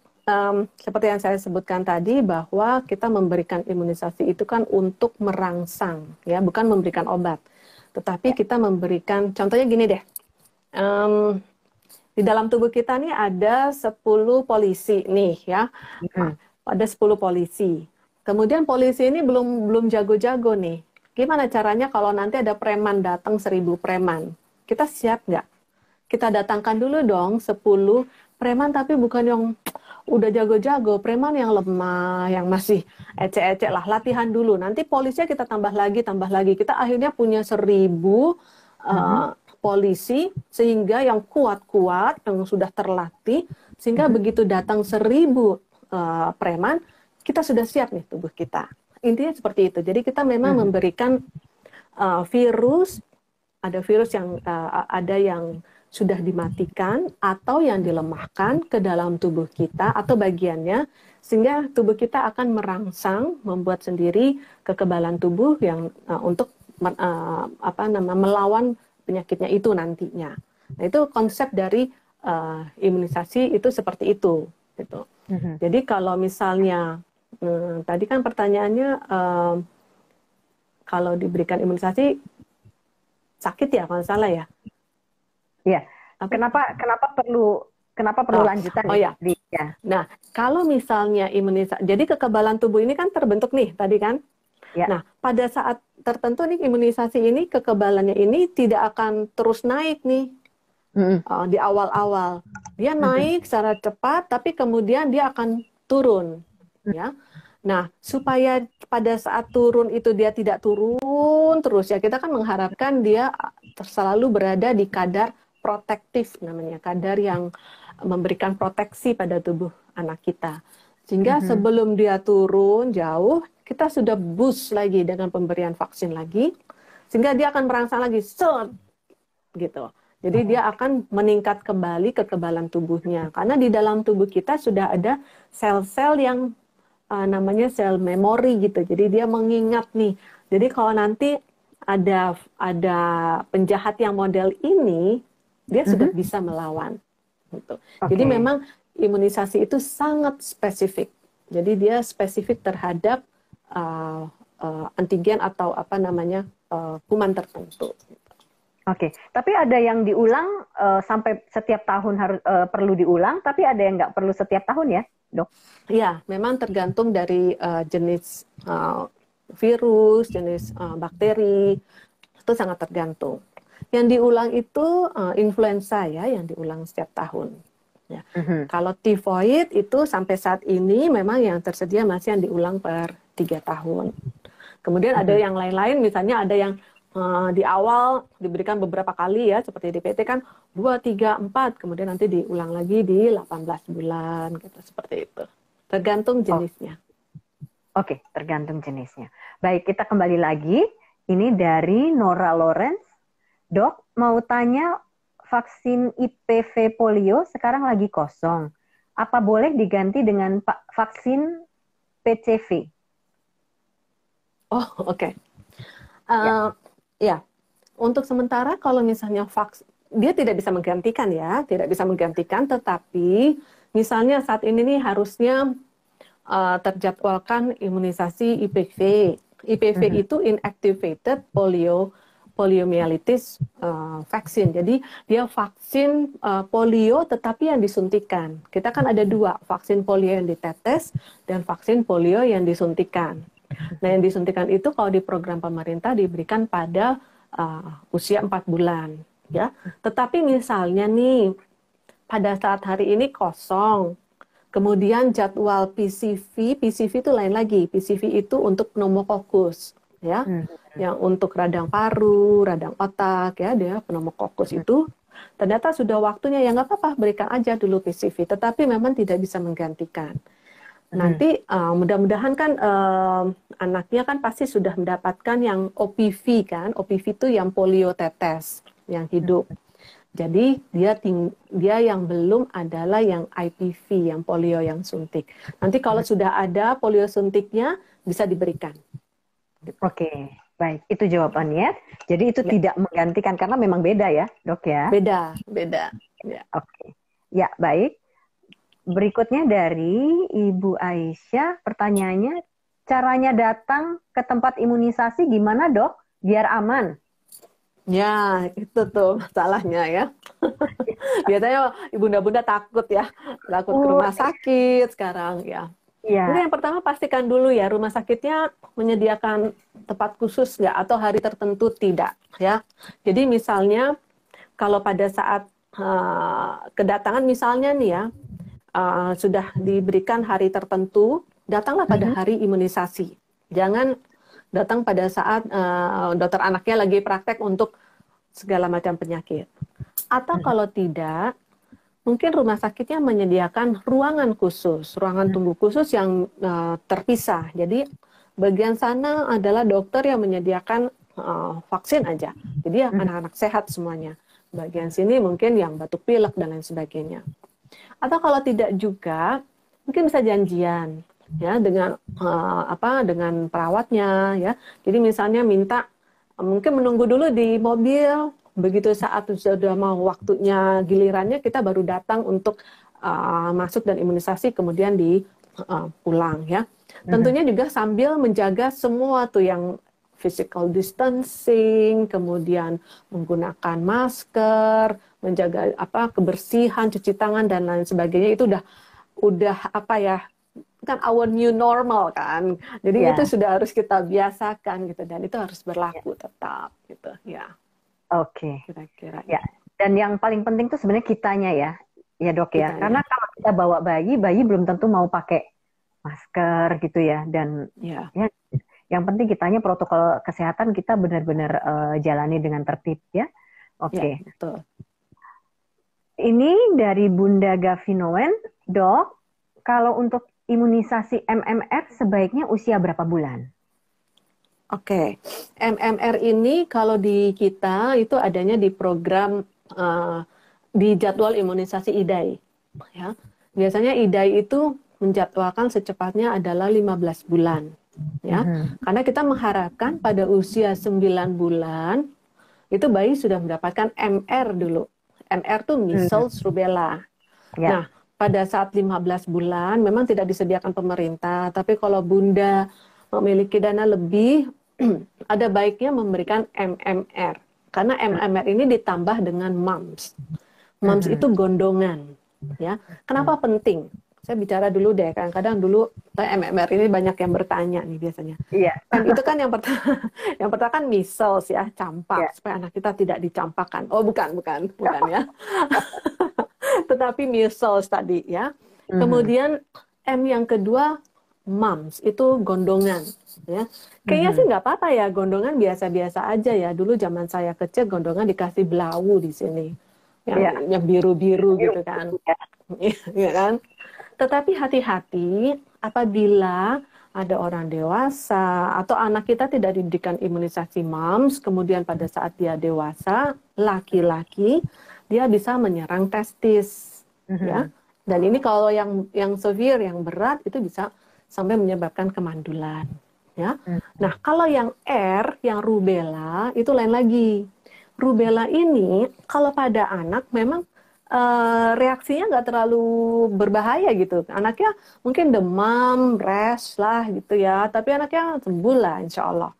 seperti yang saya sebutkan tadi bahwa kita memberikan imunisasi itu kan untuk merangsang ya, bukan memberikan obat. Tetapi kita memberikan, contohnya gini deh, di dalam tubuh kita nih ada 10 polisi nih ya, ada 10 polisi. Kemudian polisi ini belum jago-jago nih. Gimana caranya kalau nanti ada preman datang 1000 preman? Kita siap nggak? Kita datangkan dulu dong 10 preman tapi bukan yang udah jago-jago, preman yang lemah, yang masih ecek-ecek lah, latihan dulu. Nanti polisnya kita tambah lagi. Kita akhirnya punya 1000 polisi, sehingga yang kuat-kuat, yang sudah terlatih, sehingga begitu datang 1000 preman, kita sudah siap nih tubuh kita. Intinya seperti itu. Jadi kita memang memberikan virus, ada virus yang ada yang sudah dimatikan atau yang dilemahkan ke dalam tubuh kita atau bagiannya, sehingga tubuh kita akan merangsang, membuat sendiri kekebalan tubuh yang untuk melawan penyakitnya itu nantinya. Nah, itu konsep dari imunisasi itu seperti itu. Gitu. Jadi kalau misalnya tadi kan pertanyaannya kalau diberikan imunisasi sakit ya kalau nggak salah ya. Iya. Apa? Kenapa perlu Oh, lanjutan oh nih? ya. Ya. Nah, kalau misalnya imunisasi, jadi kekebalan tubuh ini kan terbentuk nih tadi kan. Ya. Nah, pada saat tertentu nih imunisasi ini, kekebalannya ini tidak akan terus naik nih Mm-mm. di awal-awal. Dia Mhm. naik secara cepat, tapi kemudian dia akan turun, ya. Nah, supaya pada saat turun itu dia tidak turun terus ya, kita kan mengharapkan dia selalu berada di kadar protektif namanya, kadar yang memberikan proteksi pada tubuh anak kita. Sehingga Mhm. sebelum dia turun jauh, kita sudah boost lagi dengan pemberian vaksin lagi, sehingga dia akan merangsang lagi, set, gitu. Jadi dia akan meningkat kembali kekebalan tubuhnya. Karena di dalam tubuh kita sudah ada sel-sel yang namanya sel memori gitu. Jadi dia mengingat nih. Jadi kalau nanti ada penjahat yang model ini, dia sudah Mhm. bisa melawan. Gitu. Jadi Oke. memang imunisasi itu sangat spesifik. Jadi dia spesifik terhadap antigen atau apa namanya kuman tertentu. Oke, tapi ada yang diulang sampai setiap tahun harus perlu diulang, tapi ada yang nggak perlu setiap tahun ya, dok? Ya, memang tergantung dari jenis virus, jenis bakteri, itu sangat tergantung. Yang diulang itu influenza ya, yang diulang setiap tahun. Ya. Mhm. Kalau tifoid itu sampai saat ini memang yang tersedia masih yang diulang per 3 tahun. Kemudian ada Mhm. yang lain-lain, misalnya ada yang di awal diberikan beberapa kali ya, seperti DPT kan 2, 3, 4, kemudian nanti diulang lagi di 18 bulan, gitu, seperti itu. Tergantung Oh, jenisnya. oke, tergantung jenisnya. Baik, kita kembali lagi. Ini dari Nora Lawrence. Dok, mau tanya vaksin IPV polio sekarang lagi kosong. Apa boleh diganti dengan vaksin PCV? Oh, oke. Okay. Ya. Ya, untuk sementara kalau misalnya dia tidak bisa menggantikan ya, tidak bisa menggantikan, tetapi misalnya saat ini nih harusnya terjadwalkan imunisasi IPV. IPV Mhm. itu inactivated poliomyelitis vaksin. Jadi dia vaksin polio tetapi yang disuntikan. Kita kan ada dua, vaksin polio yang ditetes dan vaksin polio yang disuntikan. Nah, yang disuntikan itu kalau di program pemerintah diberikan pada usia 4 bulan, ya. Tetapi misalnya nih, pada saat hari ini kosong, kemudian jadwal PCV itu lain lagi. PCV itu untuk pneumokokus, ya. Mhm. Yang untuk radang paru, radang otak, ya, dia pneumokokus itu. Ternyata sudah waktunya, ya nggak apa-apa, berikan aja dulu PCV. Tetapi memang tidak bisa menggantikan. Mhm. Nanti mudah-mudahan kan anaknya kan pasti sudah mendapatkan yang OPV kan. OPV itu yang polio tetes, yang hidup. Jadi dia yang belum adalah yang IPV, yang polio yang suntik. Nanti kalau sudah ada polio suntiknya bisa diberikan. Oke, baik. Itu jawabannya. Jadi itu Ya, tidak menggantikan karena memang beda ya, dok ya. beda. Ya. Oke. Ya, baik. Berikutnya dari Ibu Aisyah, pertanyaannya, caranya datang ke tempat imunisasi gimana dok? Biar aman. Ya, itu tuh masalahnya ya. Biasanya bunda-bunda takut ya, takut ke Oh, rumah sakit sekarang ya. Mungkin iya. yang pertama pastikan dulu ya rumah sakitnya menyediakan tempat khusus nggak atau hari tertentu tidak ya. Jadi misalnya kalau pada saat kedatangan misalnya nih ya sudah diberikan hari tertentu, datanglah pada Mhm. hari imunisasi. Jangan datang pada saat dokter anaknya lagi praktek untuk segala macam penyakit. Atau Mhm. kalau tidak, mungkin rumah sakitnya menyediakan ruangan khusus, ruangan tunggu khusus yang terpisah. Jadi bagian sana adalah dokter yang menyediakan vaksin aja. Jadi ya Mhm. anak-anak sehat semuanya. Bagian sini mungkin yang batuk pilek dan lain sebagainya. Atau kalau tidak juga, mungkin bisa janjian ya dengan dengan perawatnya ya. Jadi misalnya minta mungkin menunggu dulu di mobil, begitu saat sudah mau waktunya gilirannya kita baru datang untuk masuk dan imunisasi kemudian di pulang ya. Mhm. Tentunya juga sambil menjaga semua tuh yang physical distancing, kemudian menggunakan masker, menjaga kebersihan, cuci tangan dan lain sebagainya itu udah apa ya, kan our new normal kan. Jadi itu sudah harus kita biasakan gitu, dan itu harus berlaku tetap gitu ya. Oke. Kira-kira. Ya. Dan yang paling penting tuh sebenarnya kitanya ya. Ya, Dok ya. Karena kalau kita bawa bayi belum tentu mau pakai masker gitu ya, dan ya yang penting kitanya protokol kesehatan kita benar-benar jalani dengan tertib ya. Oke. Ya, betul. Ini dari Bunda Gavinowen, Dok, kalau untuk imunisasi MMR sebaiknya usia berapa bulan? Oke, MMR ini kalau di kita itu adanya di program di jadwal imunisasi IDAI. Ya. Biasanya IDAI itu menjadwalkan secepatnya adalah 15 bulan. Ya. Karena kita mengharapkan pada usia 9 bulan itu bayi sudah mendapatkan MR dulu. MR itu measles, rubella. Nah, pada saat 15 bulan memang tidak disediakan pemerintah, tapi kalau Bunda memiliki dana lebih, ada baiknya memberikan MMR. Karena MMR ini ditambah dengan MUMS. MUMS itu gondongan. Ya. Kenapa penting? Saya bicara dulu deh, kadang-kadang dulu MMR ini banyak yang bertanya nih biasanya. Iya. Dan itu kan yang pertama kan measles ya, campak, supaya anak kita tidak dicampakkan. Oh bukan ya. Tetapi measles tadi ya. Kemudian M yang kedua MUMS, itu gondongan ya. Kayaknya sih nggak apa-apa ya, gondongan biasa-biasa aja ya. Dulu zaman saya kecil gondongan dikasih belawu di sini. Yang biru-biru gitu kan. Iya kan? Tetapi hati-hati apabila ada orang dewasa atau anak kita tidak diberikan imunisasi MUMS, kemudian pada saat dia dewasa, laki-laki, dia bisa menyerang testis, ya. Dan ini kalau yang severe, yang berat, itu bisa sampai menyebabkan kemandulan, ya. Nah, kalau yang R, yang rubella, itu lain lagi. Rubella ini, kalau pada anak memang reaksinya nggak terlalu berbahaya gitu. Anaknya mungkin demam, rash lah gitu ya, tapi anaknya sembuh lah insya Allah.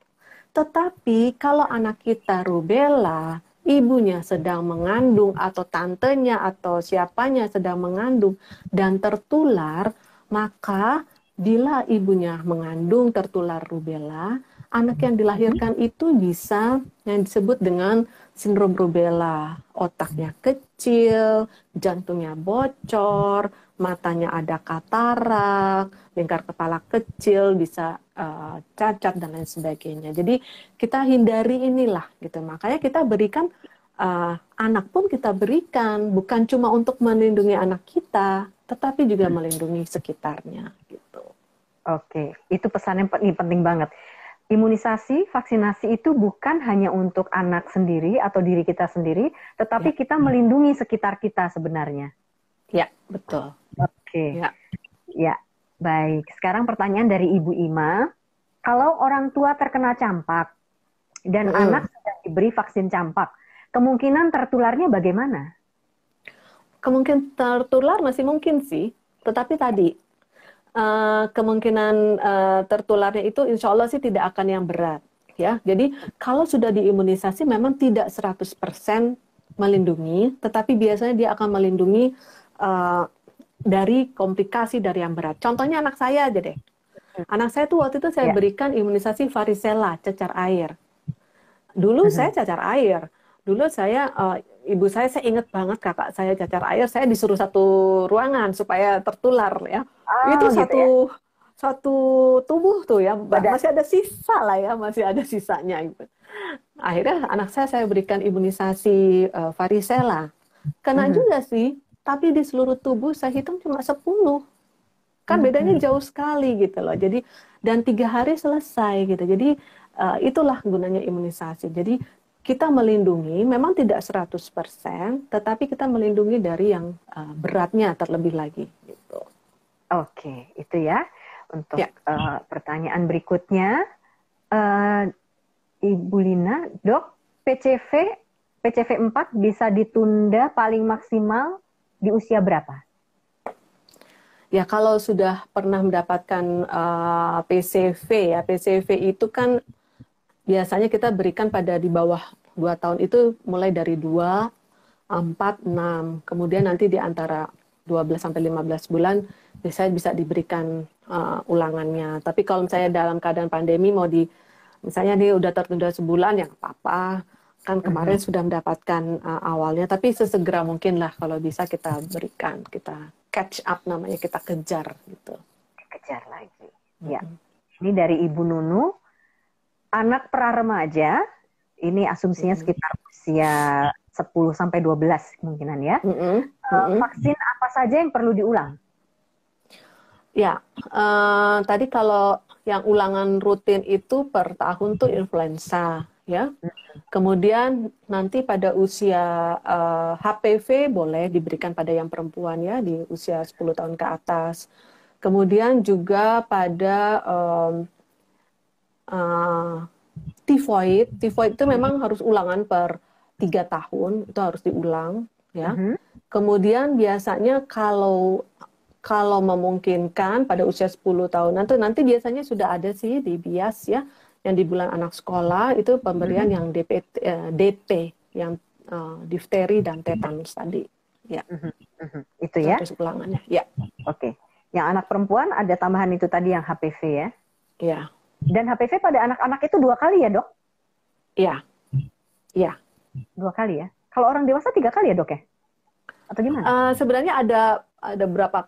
Tetapi kalau anak kita rubella, ibunya sedang mengandung atau tantenya atau siapanya sedang mengandung dan tertular, maka bila ibunya mengandung tertular rubella, anak yang dilahirkan itu bisa yang disebut dengan sindrom rubella. Otaknya kecil, jantungnya bocor, matanya ada katarak, lingkar kepala kecil, bisa cacat dan lain sebagainya. Jadi kita hindari inilah gitu. Makanya kita berikan anak pun kita berikan bukan cuma untuk melindungi anak kita, tetapi juga melindungi sekitarnya gitu. Oke, itu pesan yang penting banget. Imunisasi, vaksinasi itu bukan hanya untuk anak sendiri atau diri kita sendiri, tetapi kita melindungi sekitar kita sebenarnya. Ya, betul. Oke. Ya, baik. Sekarang pertanyaan dari Ibu Ima. Kalau orang tua terkena campak dan anak sudah diberi vaksin campak, kemungkinan tertularnya bagaimana? Kemungkinan tertular masih mungkin sih, tetapi tadi kemungkinan tertularnya itu insya Allah sih tidak akan yang berat ya. Jadi kalau sudah diimunisasi memang tidak 100% melindungi, tetapi biasanya dia akan melindungi dari komplikasi dari yang berat. Contohnya anak saya aja deh. Anak saya tuh waktu itu saya berikan imunisasi varicella, cacar air. Dulu saya cacar air. Dulu saya ibu saya ingat banget kakak saya cacar air, saya disuruh satu ruangan supaya tertular ya. Itu gitu satu tubuh tuh ya, masih ada sisa lah ya, masih ada sisanya gitu. Akhirnya anak saya berikan imunisasi varicella. Kena juga sih, tapi di seluruh tubuh saya hitung cuma 10. Kan bedanya jauh sekali gitu loh. Jadi dan 3 hari selesai gitu. Jadi itulah gunanya imunisasi. Jadi kita melindungi, memang tidak 100%, tetapi kita melindungi dari yang beratnya terlebih lagi. Gitu. Oke, itu ya. Untuk pertanyaan berikutnya, Ibu Lina, Dok, PCV 4 bisa ditunda paling maksimal di usia berapa? Ya, kalau sudah pernah mendapatkan PCV ya, PCV itu kan biasanya kita berikan pada di bawah 2 tahun itu mulai dari 2, 4, 6. Kemudian nanti di antara 12 sampai 15 bulan biasanya bisa diberikan ulangannya. Tapi kalau misalnya dalam keadaan pandemi mau misalnya nih udah tertunda sebulan ya nggak apa-apa. Kan kemarin sudah mendapatkan awalnya, tapi sesegera mungkin lah kalau bisa kita berikan, kita catch up namanya, kita kejar gitu. Kejar lagi. Ya. Ini dari Ibu Nunu, anak pra-remaja, ini asumsinya sekitar usia 10 sampai 12 kemungkinan ya. Vaksin apa saja yang perlu diulang? Ya, tadi kalau yang ulangan rutin itu per tahun tuh influenza, ya. Kemudian nanti pada usia HPV boleh diberikan pada yang perempuan ya di usia 10 tahun ke atas. Kemudian juga pada tifoid itu memang harus ulangan per 3 tahun, itu harus diulang ya. Kemudian biasanya kalau memungkinkan pada usia 10 tahunan tuh nanti biasanya sudah ada sih di BIAS ya, yang di bulan anak sekolah itu pemberian yang DP yang difteri dan tetanus tadi. Ya. Itu ya. Terus ulangannya. Ya. Oke. Yang anak perempuan ada tambahan itu tadi yang HPV ya. Ya. Dan HPV pada anak-anak itu 2 kali ya, Dok? Iya. Iya. 2 kali ya. Kalau orang dewasa 3 kali ya, Dok ya? Atau gimana? Sebenarnya ada berapa,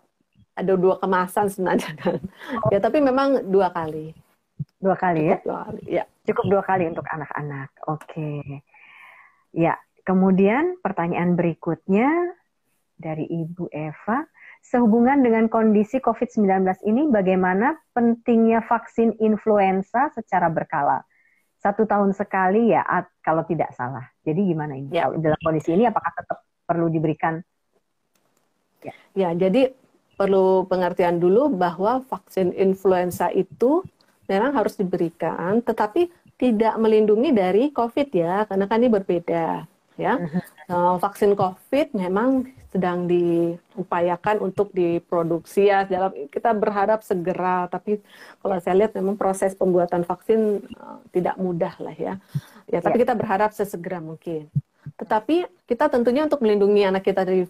ada 2 kemasan sebenarnya kan. Ya, tapi memang 2 kali. 2 kali. Cukup ya? 2 kali, ya. Cukup 2 kali untuk anak-anak. Oke. Ya, kemudian pertanyaan berikutnya dari Ibu Eva. Sehubungan dengan kondisi COVID-19 ini, bagaimana pentingnya vaksin influenza secara berkala? 1 tahun sekali ya, kalau tidak salah. Jadi gimana ini? Ya. Kalau dalam kondisi ini, apakah tetap perlu diberikan? Ya, jadi perlu pengertian dulu bahwa vaksin influenza itu memang harus diberikan, tetapi tidak melindungi dari COVID ya, karena kan ini berbeda ya. Vaksin COVID memang sedang diupayakan untuk diproduksi ya, kita berharap segera, tapi kalau saya lihat memang proses pembuatan vaksin tidak mudah lah ya. Ya, tapi kita berharap sesegera mungkin. Tetapi kita tentunya untuk melindungi anak kita dari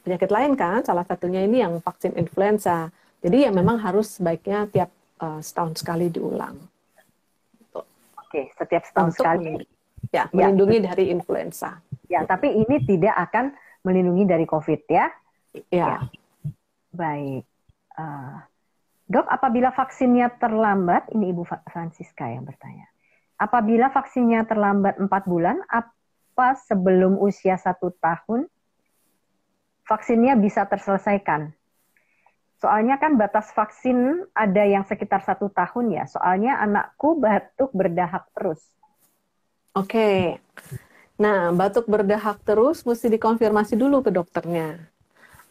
penyakit lain kan, salah satunya ini yang vaksin influenza. Jadi ya memang harus sebaiknya tiap setahun sekali diulang. Oke, setiap setahun sekali. Ya, melindungi dari influenza. Ya, tapi ini tidak akan melindungi dari COVID ya? Ya. Baik. Dok, apabila vaksinnya terlambat, ini Ibu Francisca yang bertanya. Apabila vaksinnya terlambat 4 bulan, apa sebelum usia 1 tahun vaksinnya bisa terselesaikan? Soalnya kan batas vaksin ada yang sekitar 1 tahun ya. Soalnya anakku batuk berdahak terus. Oke. Nah, batuk berdahak terus mesti dikonfirmasi dulu ke dokternya.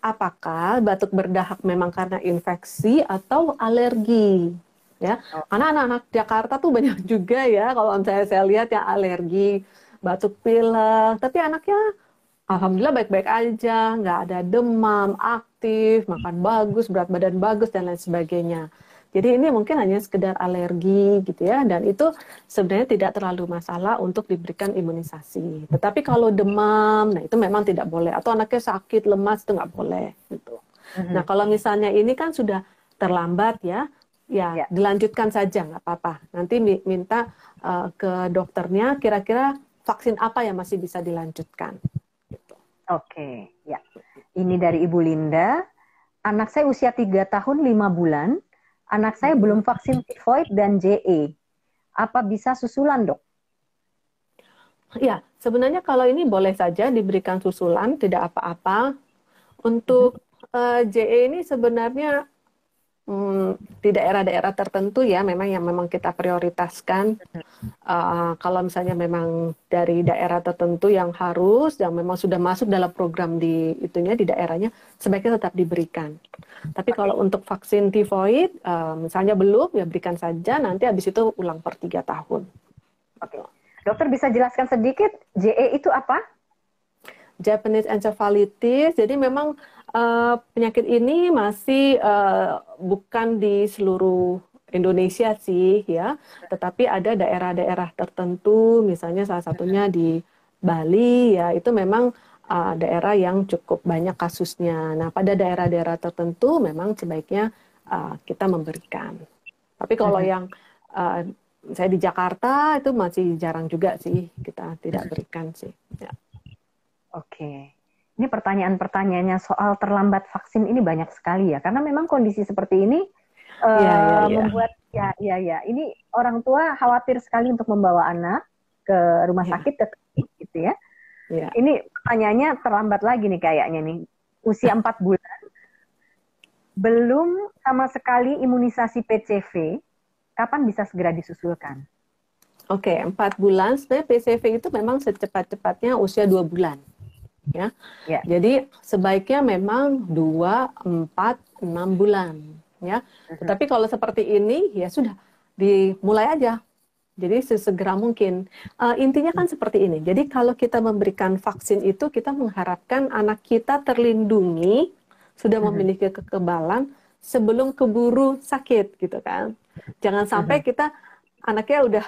Apakah batuk berdahak memang karena infeksi atau alergi? Ya, karena anak-anak Jakarta tuh banyak juga ya, kalau saya lihat yang alergi, batuk pilek, tapi anaknya alhamdulillah baik-baik aja, nggak ada demam, aktif, makan bagus, berat badan bagus, dan lain sebagainya. Jadi ini mungkin hanya sekedar alergi gitu ya, dan itu sebenarnya tidak terlalu masalah untuk diberikan imunisasi. Tetapi kalau demam, nah itu memang tidak boleh. Atau anaknya sakit, lemas, itu nggak boleh. Gitu. Nah kalau misalnya ini kan sudah terlambat ya, dilanjutkan saja, nggak apa-apa. Nanti minta ke dokternya, kira-kira vaksin apa yang masih bisa dilanjutkan. Gitu. Oke, ya. Ini dari Ibu Linda. Anak saya usia 3 tahun 5 bulan. Anak saya belum vaksin tifoid dan JE. Apa bisa susulan, Dok? Ya, sebenarnya kalau ini boleh saja diberikan susulan, tidak apa-apa. Untuk JE ini sebenarnya di daerah-daerah tertentu ya, memang kita prioritaskan. Kalau misalnya memang dari daerah tertentu yang memang sudah masuk dalam program di daerahnya, sebaiknya tetap diberikan. Tapi kalau untuk vaksin tifoid, misalnya belum, ya berikan saja, nanti habis itu ulang per 3 tahun. Oke. Dokter bisa jelaskan sedikit, JE itu apa? Japanese encephalitis, jadi memang penyakit ini masih bukan di seluruh Indonesia sih ya, tetapi ada daerah-daerah tertentu, misalnya salah satunya di Bali ya, itu memang daerah yang cukup banyak kasusnya. Nah, pada daerah-daerah tertentu memang sebaiknya kita memberikan. Tapi kalau Mhm. yang uh, saya di Jakarta itu masih jarang juga sih kita tidak berikan sih. Ya. Oke. Ini pertanyaan-pertanyaannya soal terlambat vaksin ini banyak sekali ya, karena memang kondisi seperti ini Iya, iya, iya. membuat ya, ini orang tua khawatir sekali untuk membawa anak ke rumah Iya, sakit ke klinik gitu ya. iya. Ini pertanyaannya terlambat lagi nih kayaknya nih. Usia 4 bulan, belum sama sekali imunisasi PCV, kapan bisa segera disusulkan? Oke, 4 bulan. Sebenarnya PCV itu memang secepat-cepatnya usia 2 bulan. Ya, Ya. jadi sebaiknya memang 2, 4, 6 bulan. Ya, Mhm. tetapi kalau seperti ini ya sudah dimulai aja. Jadi sesegera mungkin. Intinya kan seperti ini. Jadi kalau kita memberikan vaksin itu kita mengharapkan anak kita terlindungi, sudah Mhm. memiliki kekebalan sebelum keburu sakit gitu kan. Jangan sampai Mhm. kita anaknya udah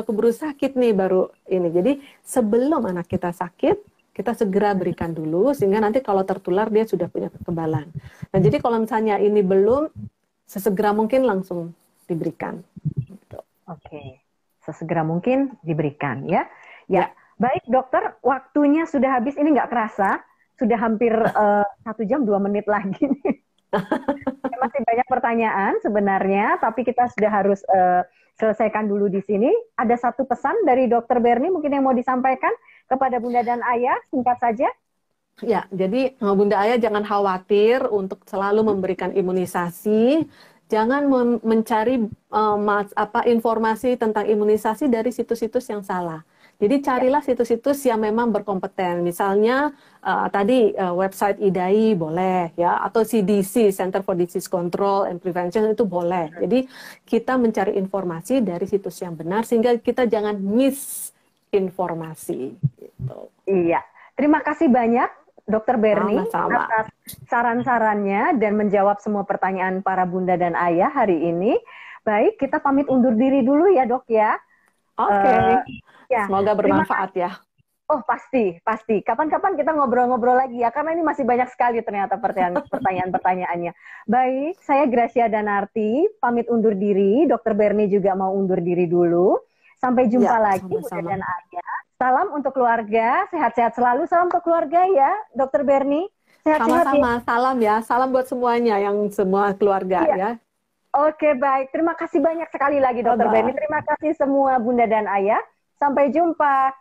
keburu sakit nih baru ini. Jadi sebelum anak kita sakit, kita segera berikan dulu sehingga nanti kalau tertular dia sudah punya kekebalan. Nah, jadi kalau misalnya ini belum, sesegera mungkin langsung diberikan. Gitu. Oke, sesegera mungkin diberikan ya. Ya, Ya. baik dokter, waktunya sudah habis. Ini nggak kerasa, sudah hampir 1 jam 2 menit lagi. Masih banyak pertanyaan sebenarnya, tapi kita sudah harus selesaikan dulu di sini. Ada satu pesan dari Dokter Berni mungkin yang mau disampaikan kepada Bunda dan Ayah, singkat saja. Ya, jadi Bunda Ayah jangan khawatir untuk selalu memberikan imunisasi. Jangan mencari informasi tentang imunisasi dari situs-situs yang salah. Jadi Ya, carilah situs-situs yang memang berkompeten. Misalnya tadi website IDAI boleh ya, atau CDC Center for Disease Control and Prevention itu boleh. Jadi kita mencari informasi dari situs yang benar sehingga kita jangan miss informasi. Gitu. iya. Terima kasih banyak Dokter Berni Sama-sama. atas saran-sarannya dan menjawab semua pertanyaan para bunda dan ayah hari ini. Baik, kita pamit undur diri dulu ya dok ya. Oke, Ya, semoga terima bermanfaat ya. Oh pasti, pasti. Kapan-kapan kita ngobrol-ngobrol lagi ya, karena ini masih banyak sekali ternyata pertanyaan-pertanyaannya. Baik, saya Gracia Danarti, pamit undur diri. Dokter Berni juga mau undur diri dulu. Sampai jumpa Ya, lagi, Bunda sama-sama. dan Ayah. Salam untuk keluarga, sehat-sehat selalu. Salam untuk keluarga ya, Dokter Berni. Sehat-sehat ya. Sama-sama, salam ya. Salam buat semuanya, yang semua keluarga Iya. ya. Oke, baik. Terima kasih banyak sekali lagi, Dokter Berni. Bye-bye. Terima kasih semua Bunda dan Ayah. Sampai jumpa.